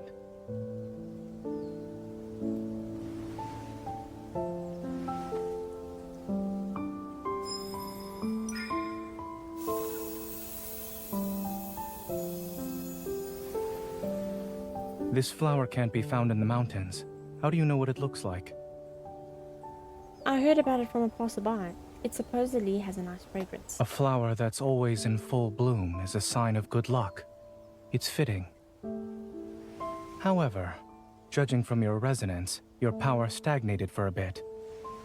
This flower can't be found in the mountains. How do you know what it looks like? I heard about it from a passerby. It supposedly has a nice fragrance. A flower that's always in full bloom is a sign of good luck. It's fitting. However, Judging from your resonance, your power stagnated for a bit.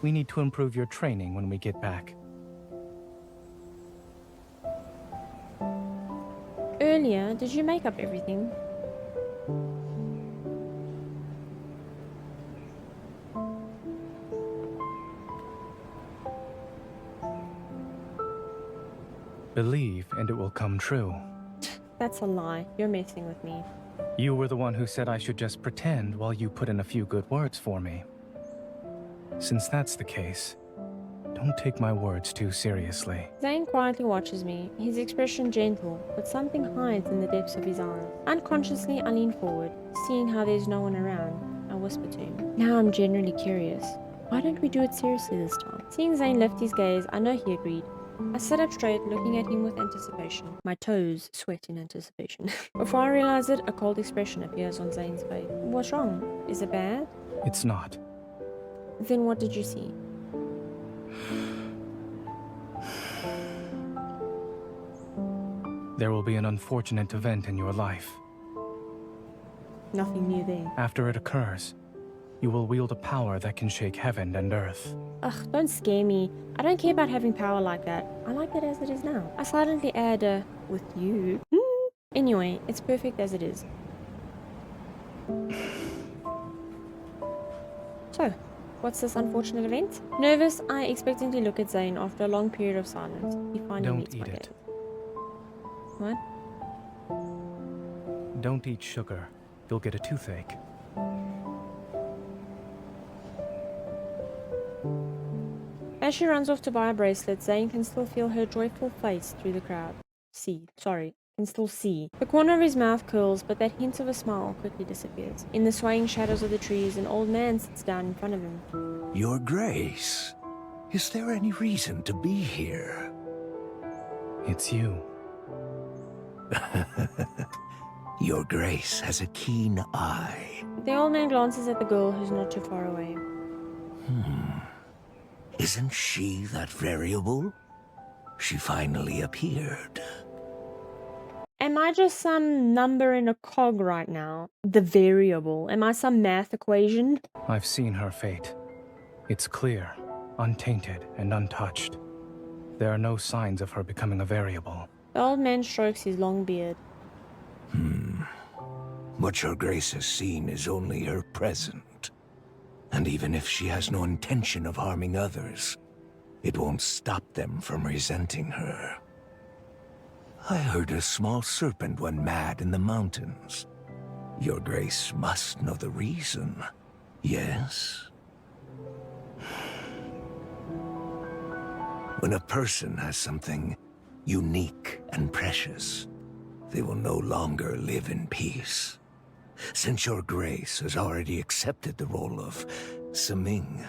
We need to improve your training when we get back. Earlier, did you make up everything? Believe and it will come true. That's a lie. You're messing with me. You were the one who said I should just pretend while you put in a few good words for me. Since that's the case, don't take my words too seriously. Zayne quietly watches me, his expression gentle, but something hides in the depths of his eyes. Unconsciously, I lean forward, seeing how there's no one around. I whisper to him. Now I'm genuinely curious. Why don't we do it seriously this time? Seeing Zayne lift his gaze, I know he agreed. I sit up straight, looking at him with anticipation. My toes sweat in anticipation. Before I realize it, a cold expression appears on Zayne's face. What's wrong? Is it bad? It's not. Then what did you see? There will be an unfortunate event in your life. Nothing new there. After it occurs, you will wield a power that can shake heaven and earth. Ugh, don't scare me. I don't care about having power like that. I like it as it is now. I silently add with you. Anyway, it's perfect as it is. So, what's this unfortunate event? Nervous, I expectantly look at Zayne after a long period of silence. He finally Don't meets my eat it. gaze. What? Don't eat sugar. You'll get a toothache. As she runs off to buy a bracelet, Zayne can still feel her joyful face through the crowd. Can still see. The corner of his mouth curls, but that hint of a smile quickly disappears. In the swaying shadows of the trees, an old man sits down in front of him. Your Grace, is there any reason to be here? It's you. Your Grace has a keen eye. The old man glances at the girl who's not too far away. Isn't she that variable? She finally appeared. Am I just some number in a cog right now? The variable. Am I some math equation? I've seen her fate. It's clear, untainted, and untouched. There are no signs of her becoming a variable. The old man strokes his long beard. What your Grace has seen is only her present. And even if she has no intention of harming others, it won't stop them from resenting her. I heard a small serpent went mad in the mountains. Your Grace must know the reason, yes? When a person has something unique and precious, they will no longer live in peace. Since your Grace has already accepted the role of Saming,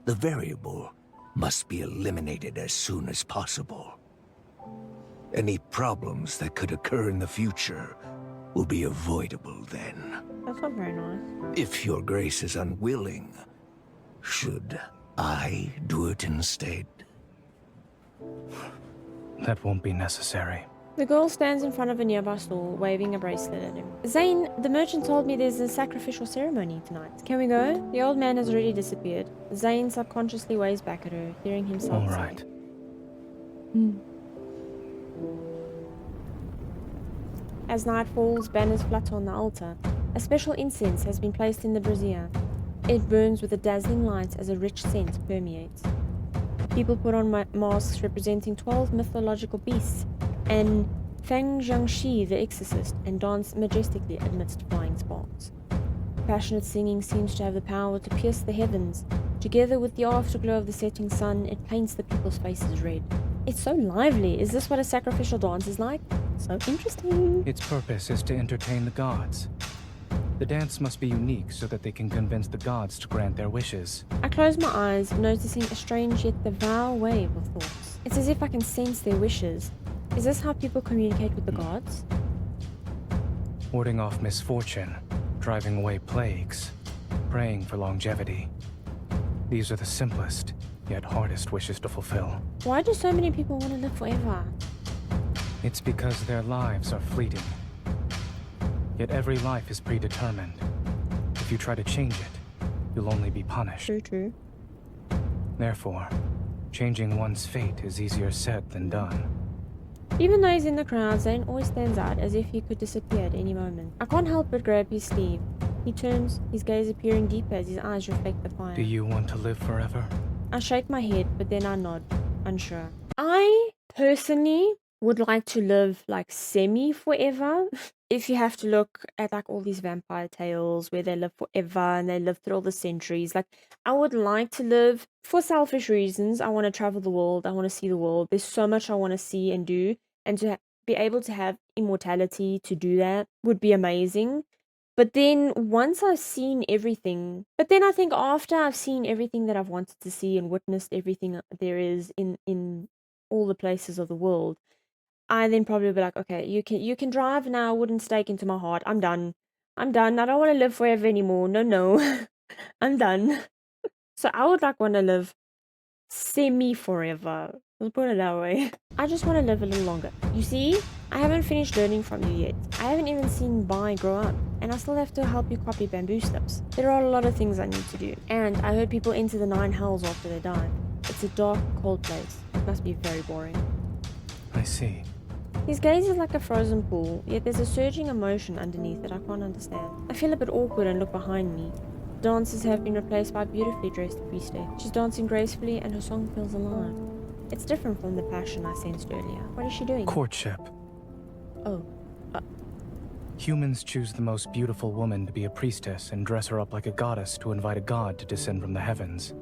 the variable must be eliminated as soon as possible. Any problems that could occur in the future will be avoidable then. That's not very nice. If your Grace is unwilling, should I do it instead? That won't be necessary. The girl stands in front of a nearby stall, waving a bracelet at him. Zayne, the merchant told me there's a sacrificial ceremony tonight. Can we go? The old man has already disappeared. Zayne subconsciously waves back at her, hearing himself All say, right. As night falls, banners flutter on the altar. A special incense has been placed in the brazier. It burns with a dazzling light as a rich scent permeates. People put on masks representing 12 mythological beasts and Feng Jiangxi the exorcist and dance majestically amidst flying sparks. Passionate singing seems to have the power to pierce the heavens. Together with the afterglow of the setting sun, it paints the people's faces red. It's so lively. Is this what a sacrificial dance is like? So interesting. Its purpose is to entertain the gods. The dance must be unique so that they can convince the gods to grant their wishes. I close my eyes, noticing a strange yet devout wave of thoughts. It's as if I can sense their wishes. Is this how people communicate with the gods? Warding off misfortune, driving away plagues, praying for longevity. These are the simplest, yet hardest wishes to fulfill. Why do so many people want to live forever? It's because their lives are fleeting. Yet every life is predetermined. If If you try to change it, you'll only be punished. True. Therefore, changing one's fate is easier said than done. Even though he's in the crowd, Zayne always stands out as if he could disappear at any moment. I can't help but grab his sleeve. He turns, his gaze appearing deeper as his eyes reflect the fire. Do you want to live forever? I shake my head, but then I nod, unsure. I personally would like to live like semi-forever. If you have to look at like all these vampire tales where they live forever and they live through all the centuries, like I would like to live for selfish reasons. I want to travel the world. I want to see the world. There's so much I want to see and do, and to be able to have immortality to do that would be amazing. But then once I've seen everything, but then I think after I've seen everything that I've wanted to see and witnessed everything there is in all the places of the world, I then probably be like, okay, you can drive now, wooden stake into my heart. I'm done. I don't want to live forever anymore. No. I'm done. So I would like want to live semi-forever. Let's put it that way. I just want to live a little longer. You see, I haven't finished learning from you yet. I haven't even seen Bai grow up, and I still have to help you copy bamboo slips. There are a lot of things I need to do, and I heard people enter the 9 hells after they die. It's a dark, cold place. It must be very boring. I see. His gaze is like a frozen pool, yet there's a surging emotion underneath that I can't understand. I feel a bit awkward and look behind me. Dancers have been replaced by a beautifully dressed priestess. She's dancing gracefully and her song feels alive. It's different from the passion I sensed earlier. What is she doing? Courtship. Oh. Humans choose the most beautiful woman to be a priestess and dress her up like a goddess to invite a god to descend from the heavens.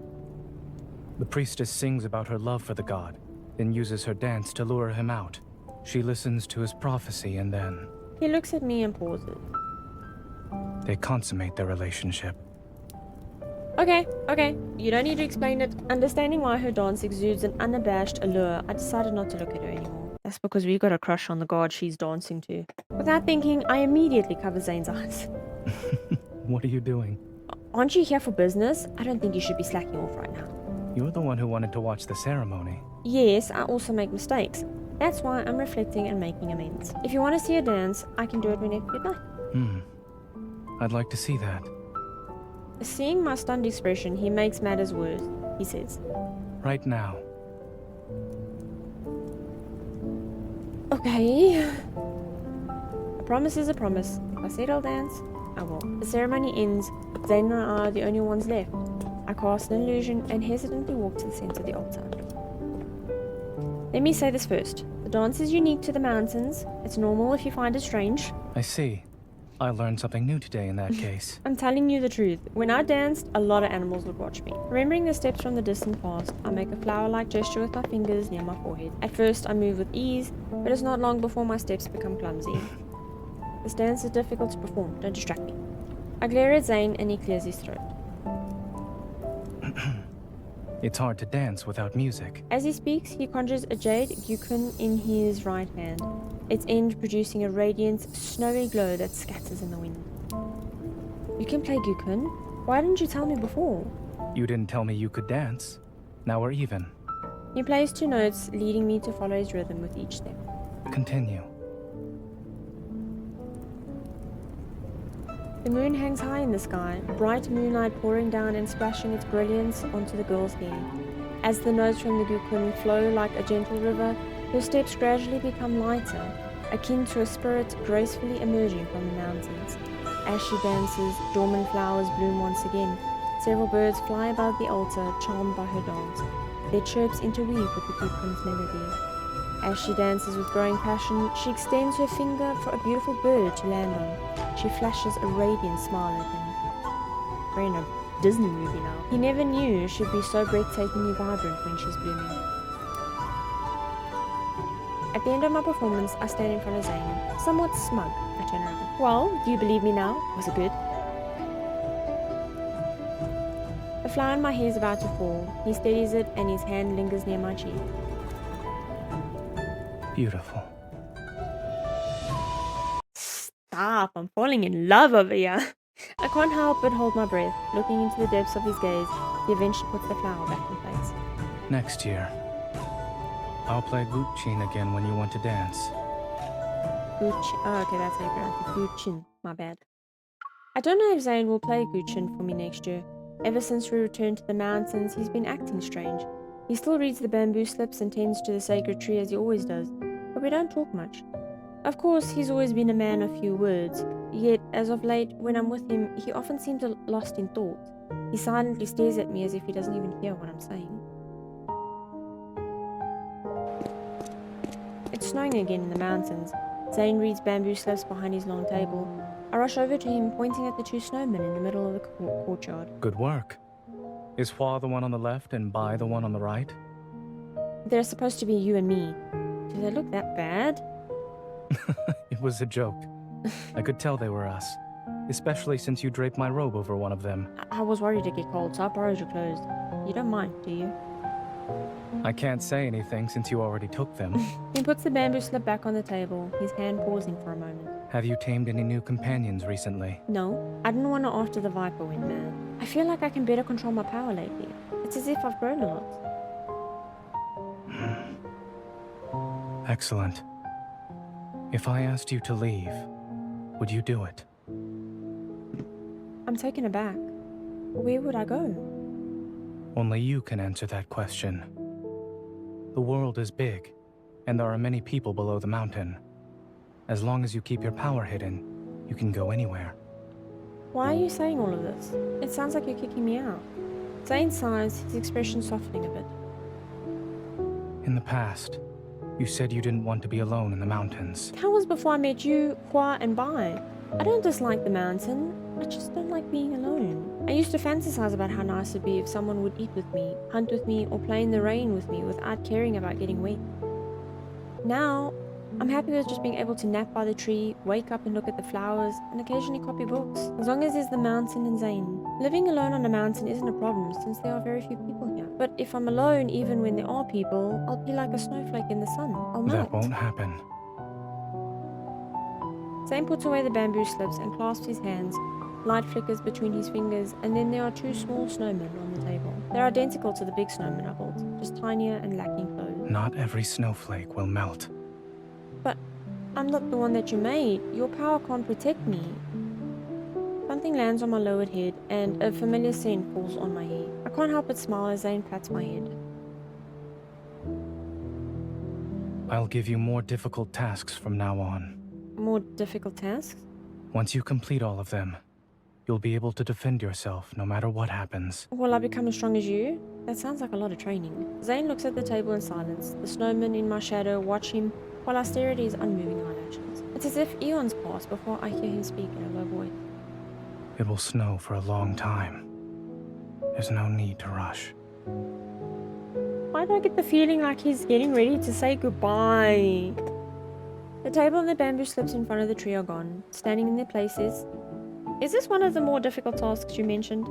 The priestess sings about her love for the god, then uses her dance to lure him out. She listens to his prophecy and then... He looks at me and pauses. They consummate their relationship. Okay. You don't need to explain it. Understanding why her dance exudes an unabashed allure, I decided not to look at her anymore. That's because we got a crush on the god she's dancing to. Without thinking, I immediately cover Zayne's eyes. What are you doing? Aren't you here for business? I don't think you should be slacking off right now. You're the one who wanted to watch the ceremony. Yes, I also make mistakes. That's why I'm reflecting and making amends. If you want to see a dance, I can do it whenever you'd like. I'd like to see that. Seeing my stunned expression, he makes matters worse, he says. Right now. Okay. A promise is a promise. If I said I'll dance, I will. The ceremony ends, but Zayne and I are the only ones left. I cast an illusion and hesitantly walk to the center of the altar. Let me say this first. The dance is unique to the mountains. It's normal if you find it strange. I see. I learned something new today in that case. I'm telling you the truth. When I danced, a lot of animals would watch me. Remembering the steps from the distant past, I make a flower-like gesture with my fingers near my forehead. At first, I move with ease, but it's not long before my steps become clumsy. This dance is difficult to perform. Don't distract me. I glare at Zayne and he clears his throat. It's hard to dance without music. As he speaks, he conjures a jade gyukun in his right hand, its end producing a radiant, snowy glow that scatters in the wind. You can play gyukun? Why didn't you tell me before? You didn't tell me you could dance. Now we're even. He plays 2 notes, leading me to follow his rhythm with each step. Continue. The moon hangs high in the sky, bright moonlight pouring down and splashing its brilliance onto the girl's hair. As the notes from the gyukun flow like a gentle river, her steps gradually become lighter, akin to a spirit gracefully emerging from the mountains. As she dances, dormant flowers bloom once again. Several birds fly above the altar, charmed by her dance. Their chirps interweave with the gyukun's melody. As she dances with growing passion, she extends her finger for a beautiful bird to land on. She flashes a radiant smile at him. We're in a Disney movie now. He never knew she'd be so breathtakingly vibrant when she's blooming. At the end of my performance, I stand in front of Zayne. Somewhat smug, I turn around. Well, do you believe me now? Was it good? The flower in my hair is about to fall. He steadies it and his hand lingers near my cheek. Beautiful. Stop, I'm falling in love over here. I can't help but hold my breath. Looking into the depths of his gaze, he eventually puts the flower back in place. Next year. I'll play Guchin again when you want to dance. Oh, okay, that's how you pronounce it. Guchin, my bad. I don't know if Zayne will play Guchin for me next year. Ever since we returned to the mountains, he's been acting strange. He still reads the bamboo slips and tends to the sacred tree as he always does, but we don't talk much. Of course, he's always been a man of few words, yet as of late, when I'm with him, he often seems lost in thought. He silently stares at me as if he doesn't even hear what I'm saying. It's snowing again in the mountains. Zayne reads bamboo slips behind his long table. I rush over to him, pointing at the two snowmen in the middle of the courtyard. Good work. Is Hua the one on the left and Bai the one on the right? They're supposed to be you and me. Do they look that bad? It was a joke. I could tell they were us, especially since you draped my robe over one of them. I was worried to get cold, so I borrowed your clothes. You don't mind, do you? I can't say anything since you already took them. He puts the bamboo slip back on the table, his hand pausing for a moment. Have you tamed any new companions recently? No, I didn't want to after the Viper went mad. I feel like I can better control my power lately. It's as if I've grown a lot. Excellent. If I asked you to leave, would you do it? I'm taken aback. Where would I go? Only you can answer that question. The world is big, and there are many people below the mountain. As long as you keep your power hidden, you can go anywhere. Why are you saying all of this? It sounds like you're kicking me out. Zayne sighs, his expression softening a bit. In the past, you said you didn't want to be alone in the mountains. That was before I met you, Hua, and Bai. I don't dislike the mountain, I just don't like being alone. I used to fantasize about how nice it'd be if someone would eat with me, hunt with me, or play in the rain with me without caring about getting wet. Now, I'm happy with just being able to nap by the tree, wake up and look at the flowers, and occasionally copy books, as long as there's the mountain and Zayne. Living alone on a mountain isn't a problem since there are very few people here. But if I'm alone, even when there are people, I'll be like a snowflake in the sun. I'll melt. That won't happen. Zayne puts away the bamboo slips and clasps his hands. Light flickers between his fingers, and then there are two small snowmen on the table. They're identical to the big snowmen I built, just tinier and lacking clothes. Not every snowflake will melt. But I'm not the one that you made. Your power can't protect me. Something lands on my lowered head, and a familiar scent falls on my hair. I can't help but smile as Zayne pats my head. I'll give you more difficult tasks from now on. More difficult tasks? Once you complete all of them, you'll be able to defend yourself no matter what happens. Will I become as strong as you? That sounds like a lot of training. Zayne looks at the table in silence. The snowman in my shadow watch him while I stare at his unmoving eyelashes. It's as if eons pass before I hear him speak in a low voice. It will snow for a long time. There's no need to rush. Why do I get the feeling like he's getting ready to say goodbye? The table and the bamboo slips in front of the tree are gone. Standing in their places. Is this one of the more difficult tasks you mentioned?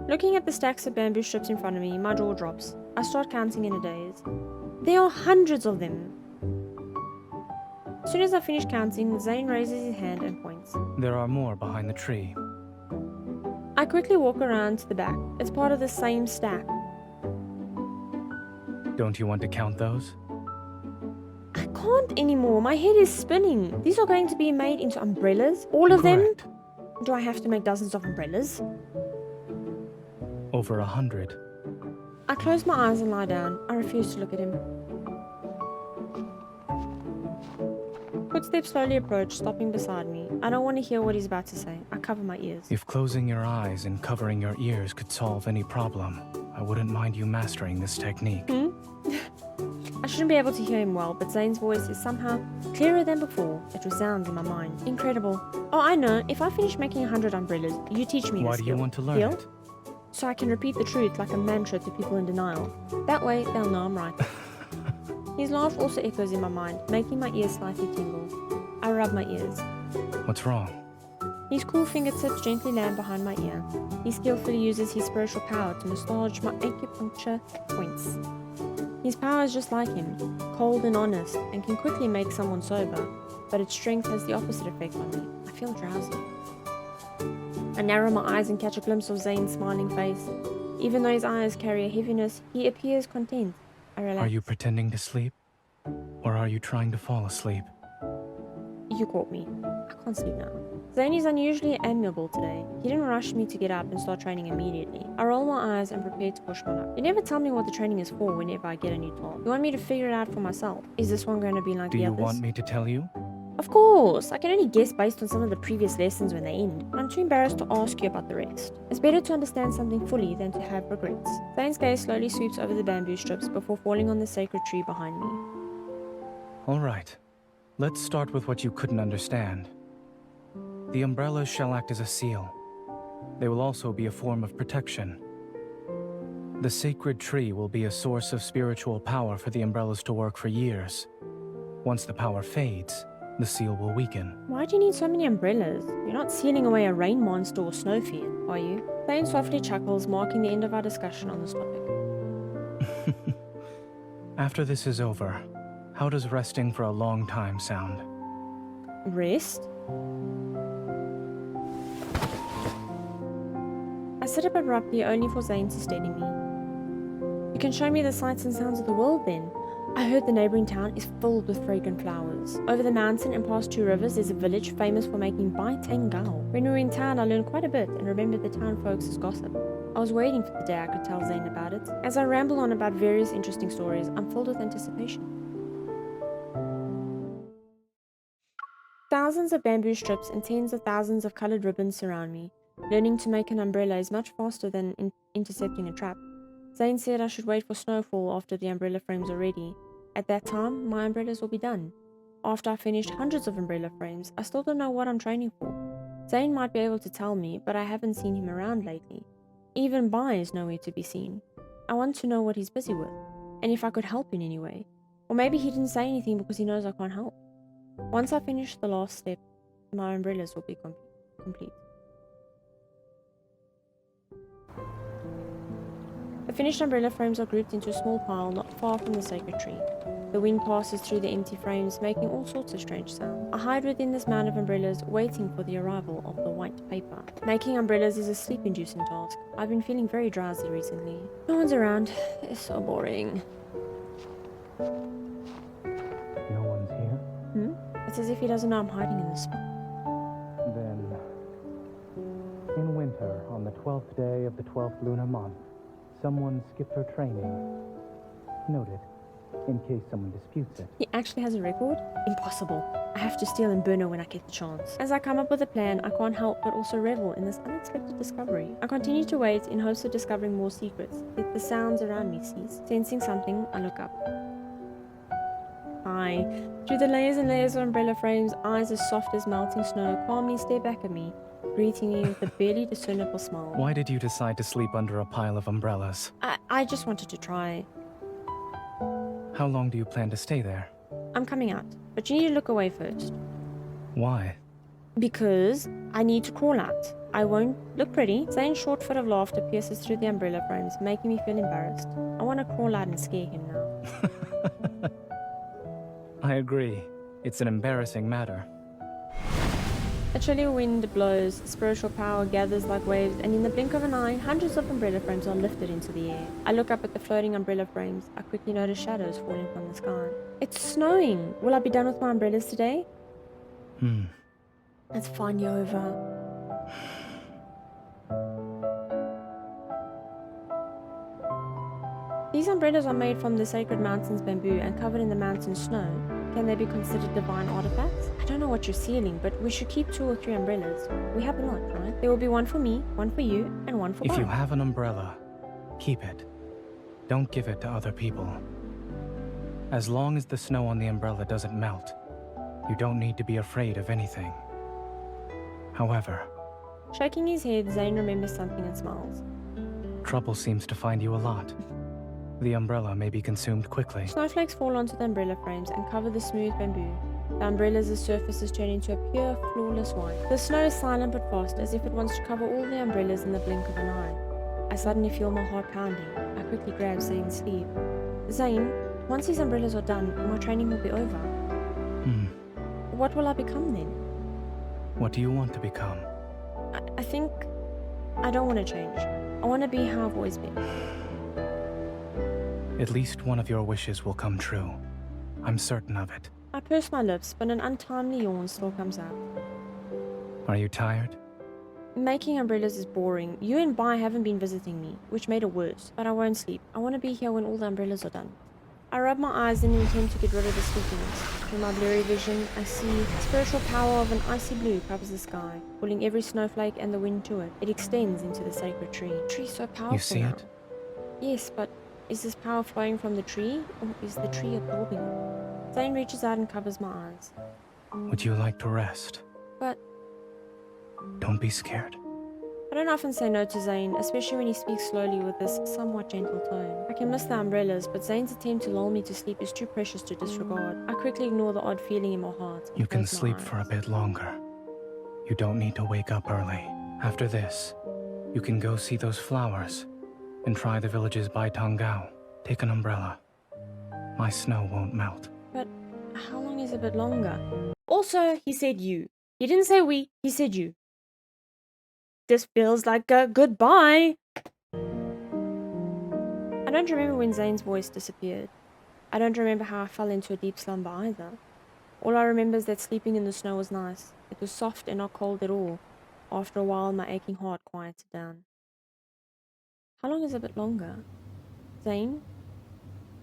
Looking at the stacks of bamboo strips in front of me, my jaw drops. I start counting in a daze. There are hundreds of them. As soon as I finish counting, Zayne raises his hand and points. There are more behind the tree. I quickly walk around to the back. It's part of the same stack. Don't you want to count those? I can't anymore. My head is spinning. These are going to be made into umbrellas? All of Correct. them? Do I have to make dozens of umbrellas? Over 100. I close my eyes and lie down. I refuse to look at him. Footsteps slowly approach, stopping beside me. I don't want to hear what he's about to say. I cover my ears. If closing your eyes and covering your ears could solve any problem, I wouldn't mind you mastering this technique. I shouldn't be able to hear him well, but Zayne's voice is somehow clearer than before. It resounds in my mind. Incredible. Oh, I know. If I finish making 100 umbrellas, you teach me Why this do you skill. want to learn Deal? it? So I can repeat the truth like a mantra to people in denial. That way, they'll know I'm right. His laugh also echoes in my mind, making my ears slightly tingle. I rub my ears. What's wrong? His cool fingertips gently land behind my ear. He skillfully uses his spiritual power to massage my acupuncture points. His power is just like him, cold and honest, and can quickly make someone sober, but its strength has the opposite effect on me. I feel drowsy. I narrow my eyes and catch a glimpse of Zayne's smiling face. Even though his eyes carry a heaviness, he appears content. I relax. Are you pretending to sleep? Or are you trying to fall asleep? You caught me. can't sleep now. Zayne is unusually amiable today. He didn't rush me to get up and start training immediately. I roll my eyes and prepare to push my luck. You never tell me what the training is for whenever I get a new task. You want me to figure it out for myself. Is this one going to be like the others? Do you want me to tell you? Of course! I can only guess based on some of the previous lessons when they end, but I'm too embarrassed to ask you about the rest. It's better to understand something fully than to have regrets. Zayne's gaze slowly sweeps over the bamboo strips before falling on the sacred tree behind me. Alright. Let's start with what you couldn't understand. The umbrellas shall act as a seal. They will also be a form of protection. The sacred tree will be a source of spiritual power for the umbrellas to work for years. Once the power fades, the seal will weaken. Why do you need so many umbrellas? You're not sealing away a rain monster or snow fiend, are you? Zayne softly chuckles, marking the end of our discussion on this topic. After this is over, how does resting for a long time sound? Rest? I sit up abruptly only for Zayne to steady me. You can show me the sights and sounds of the world then. I heard the neighboring town is filled with fragrant flowers. Over the mountain and past 2 rivers there's a village famous for making bai tangao. When we were in town I learned quite a bit and remembered the town folks' gossip. I was waiting for the day I could tell Zayne about it. As I ramble on about various interesting stories, I'm filled with anticipation. Thousands of bamboo strips and tens of thousands of colored ribbons surround me. Learning to make an umbrella is much faster than intercepting a trap. Zayne said I should wait for snowfall after the umbrella frames are ready. At that time, my umbrellas will be done. After I finished hundreds of umbrella frames, I still don't know what I'm training for. Zayne might be able to tell me, but I haven't seen him around lately. Even Bai is nowhere to be seen. I want to know what he's busy with, and if I could help in any way. Or maybe he didn't say anything because he knows I can't help. Once I finish the last step, my umbrellas will be complete. The finished umbrella frames are grouped into a small pile not far from the sacred tree. The wind passes through the empty frames, making all sorts of strange sounds. I hide within this mound of umbrellas, waiting for the arrival of the white paper. Making umbrellas is a sleep-inducing task. I've been feeling very drowsy recently. No one's around. It's so boring. No one's here? It's as if he doesn't know I'm hiding in this spot. Then, in winter, on the 12th day of the 12th lunar month, someone skipped her training. Noted, in case someone disputes it. He actually has a record? Impossible. I have to steal and burn her when I get the chance. As I come up with a plan, I can't help but also revel in this unexpected discovery. I continue to wait in hopes of discovering more secrets, yet the sounds around me cease. Sensing something, I look up. Hi. Through the layers and layers of umbrella frames, eyes as soft as melting snow calmly stare back at me, greeting me with a barely discernible smile. Why did you decide to sleep under a pile of umbrellas? I just wanted to try. How long do you plan to stay there? I'm coming out, but you need to look away first. Why? Because I need to crawl out. I won't look pretty. Zayne's short fit of laughter pierces through the umbrella frames, making me feel embarrassed. I want to crawl out and scare him now. I agree. It's an embarrassing matter. A chilly wind blows, spiritual power gathers like waves, and in the blink of an eye, hundreds of umbrella frames are lifted into the air. I look up at the floating umbrella frames. I quickly notice shadows falling from the sky. It's snowing! Will I be done with my umbrellas today? It's finally over. These umbrellas are made from the sacred mountain's bamboo and covered in the mountain's snow. Can they be considered divine artifacts? I don't know what you're sealing, but we should keep 2 or 3 umbrellas. We have a lot, right? There will be one for me, one for you, and one for If Bai. you have an umbrella, keep it. Don't give it to other people. As long as the snow on the umbrella doesn't melt, you don't need to be afraid of anything. However, Shaking his head, Zayne remembers something and smiles. trouble seems to find you a lot. The umbrella may be consumed quickly. Snowflakes fall onto the umbrella frames and cover the smooth bamboo. The umbrellas' surfaces turn into a pure, flawless white. The snow is silent but fast, as if it wants to cover all the umbrellas in the blink of an eye. I suddenly feel my heart pounding. I quickly grab Zayne's sleeve. Zayne, once these umbrellas are done, my training will be over. What will I become then? What do you want to become? I think I don't want to change. I want to be how I've always been. At least one of your wishes will come true. I'm certain of it. I purse my lips, but an untimely yawn still comes out. Are you tired? Making umbrellas is boring. You and Bai haven't been visiting me, which made it worse. But I won't sleep. I want to be here when all the umbrellas are done. I rub my eyes in an attempt to get rid of the sleepiness. Through my blurry vision, I see the spiritual power of an icy blue covers the sky, pulling every snowflake and the wind to it. It extends into the sacred tree. The tree's so powerful. You see now. it? Yes, but is this power flowing from the tree, or is the tree absorbing it? Zayne reaches out and covers my eyes. Would you like to rest? But Don't be scared. I don't often say no to Zayne, especially when he speaks slowly with this somewhat gentle tone. I can miss the umbrellas, but Zayne's attempt to lull me to sleep is too precious to disregard. I quickly ignore the odd feeling in my heart. You can close my sleep eyes. for a bit longer. You don't need to wake up early. After this, you can go see those flowers and try the village's Baitangao. Take an umbrella. My snow won't melt. But how long is a bit longer? Also, he said you. He didn't say we, he said you. This feels like a goodbye. I don't remember when Zayne's voice disappeared. I don't remember how I fell into a deep slumber either. All I remember is that sleeping in the snow was nice. It was soft and not cold at all. After a while, my aching heart quieted down. How long is a bit longer? Zayne?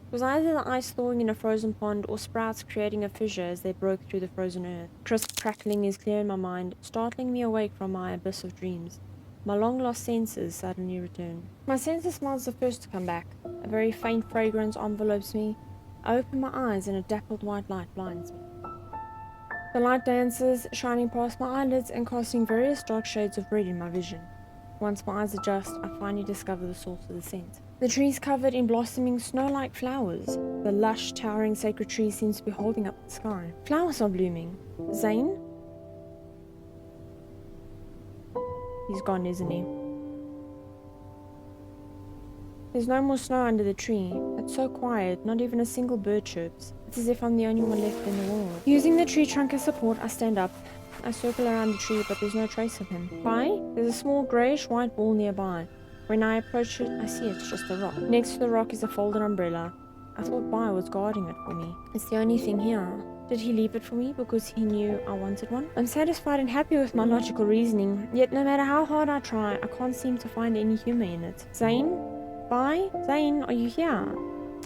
It was either the ice thawing in a frozen pond or sprouts creating a fissure as they broke through the frozen earth. Crisp crackling is clear in my mind, startling me awake from my abyss of dreams. My long-lost senses suddenly return. My sense of smell is the first to come back. A very faint fragrance envelopes me. I open my eyes and a dappled white light blinds me. The light dances, shining past my eyelids and casting various dark shades of red in my vision. Once my eyes adjust, I finally discover the source of the scent. The trees covered in blossoming snow-like flowers. The lush, towering sacred tree seems to be holding up the sky. Flowers are blooming. Zayne? He's gone, isn't he? There's no more snow under the tree. It's so quiet, not even a single bird chirps. It's as if I'm the only one left in the world. Using the tree trunk as support, I stand up. I circle around the tree, but there's no trace of him. Why? There's a small greyish-white ball nearby. When I approach it, I see it's just a rock. Next to the rock is a folded umbrella. I thought Bai was guarding it for me. It's the only thing here. Did he leave it for me because he knew I wanted one? I'm satisfied and happy with my logical reasoning, yet no matter how hard I try, I can't seem to find any humour in it. Zayne? Bai? Zayne, are you here?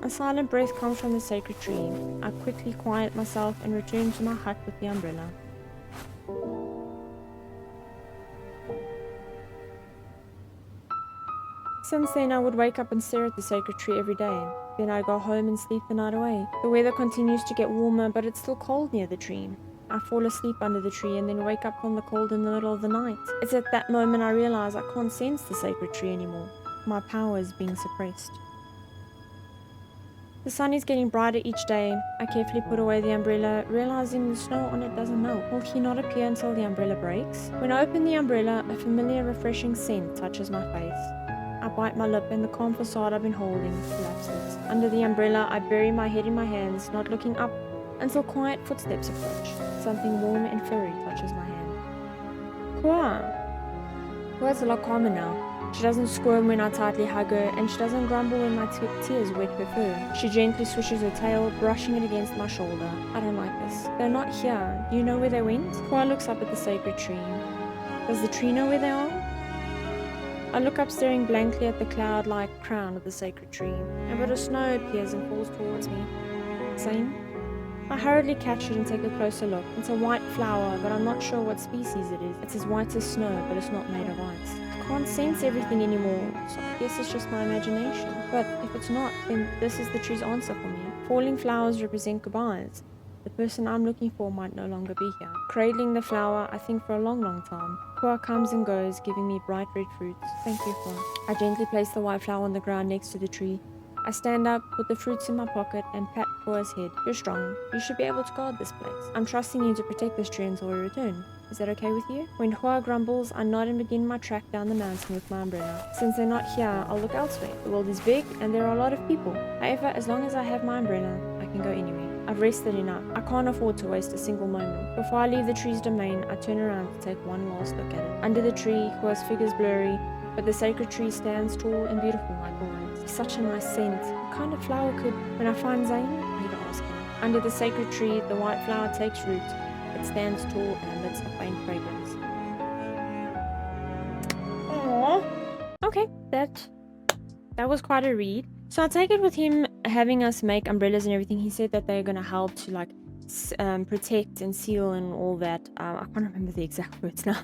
A silent breath comes from the sacred tree. I quickly quiet myself and return to my hut with the umbrella. Since then, I would wake up and stare at the sacred tree every day. Then I'd go home and sleep the night away. The weather continues to get warmer, but it's still cold near the tree. I fall asleep under the tree and then wake up from the cold in the middle of the night. It's at that moment I realize I can't sense the sacred tree anymore. My power is being suppressed. The sun is getting brighter each day. I carefully put away the umbrella, realizing the snow on it doesn't melt. Will he not appear until the umbrella breaks? When I open the umbrella, a familiar, refreshing scent touches my face. I bite my lip and the calm facade I've been holding collapses. Under the umbrella, I bury my head in my hands, not looking up until quiet footsteps approach. Something warm and furry touches my hand. Kua! Kua's a lot calmer now. She doesn't squirm when I tightly hug her, and she doesn't grumble when my tears wet her fur. She gently swishes her tail, brushing it against my shoulder. I don't like this. They're not here. Do you know where they went? Kua looks up at the sacred tree. Does the tree know where they are? I look up, staring blankly at the cloud-like crown of the sacred tree. A bit of snow appears and falls towards me. Zayne? I hurriedly catch it and take a closer look. It's a white flower, but I'm not sure what species it is. It's as white as snow, but it's not made of ice. I can't sense everything anymore, so I guess it's just my imagination. But if it's not, then this is the tree's answer for me. Falling flowers represent goodbyes. The person I'm looking for might no longer be here. Cradling the flower, I think for a long, long time. Kua comes and goes, giving me bright red fruits. Thank you, Kua. I gently place the white flower on the ground next to the tree. I stand up, put the fruits in my pocket, and pat Kua's head. You're strong. You should be able to guard this place. I'm trusting you to protect this tree until we return. Is that okay with you? When Kua grumbles, I nod and begin my trek down the mountain with my umbrella. Since they're not here, I'll look elsewhere. The world is big, and there are a lot of people. However, as long as I have my umbrella, I can go anywhere. I've rested enough. I can't afford to waste a single moment. Before I leave the tree's domain, I turn around to take one last look at it. Under the tree, Kua's figure's blurry, but the sacred tree stands tall and beautiful like always. It's such a nice scent. What kind of flower could... When I find Zayne, I need to ask him. Under the sacred tree, the white flower takes root. It stands tall and emits a faint fragrance. okay, that was quite a read. So I take it with him having us make umbrellas and everything, he said that they're going to help to like protect and seal and all that. I can't remember the exact words now,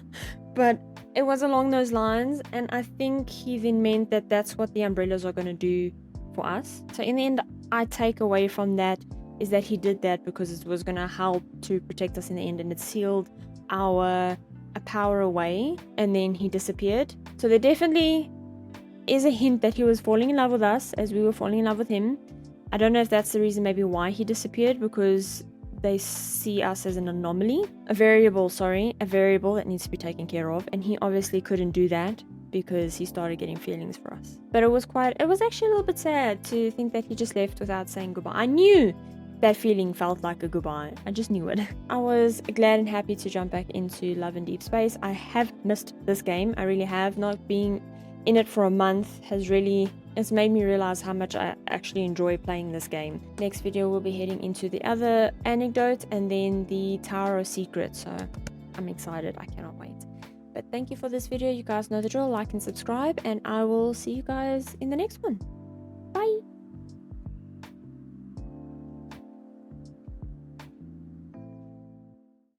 but it was along those lines, and I think he then meant that that's what the umbrellas are going to do for us. So in the end, I take away from that is that he did that because it was going to help to protect us in the end, and it sealed our power away, and then he disappeared. So there definitely is a hint that he was falling in love with us as we were falling in love with him. I don't know if that's the reason maybe why he disappeared, because they see us as an anomaly, a variable that needs to be taken care of, and he obviously couldn't do that because he started getting feelings for us. But it was actually a little bit sad to think that he just left without saying goodbye. I knew that feeling felt like a goodbye. I just knew it. I was glad and happy to jump back into Love in Deep Space. I have missed this game. I really have. Not being in it for a month it's made me realize how much I actually enjoy playing this game. Next video we'll be heading into the other anecdote and then the Tower of Secret, so I'm excited. I cannot wait. But thank you for this video. You guys know the drill. Like and subscribe, and I will see you guys in the next one.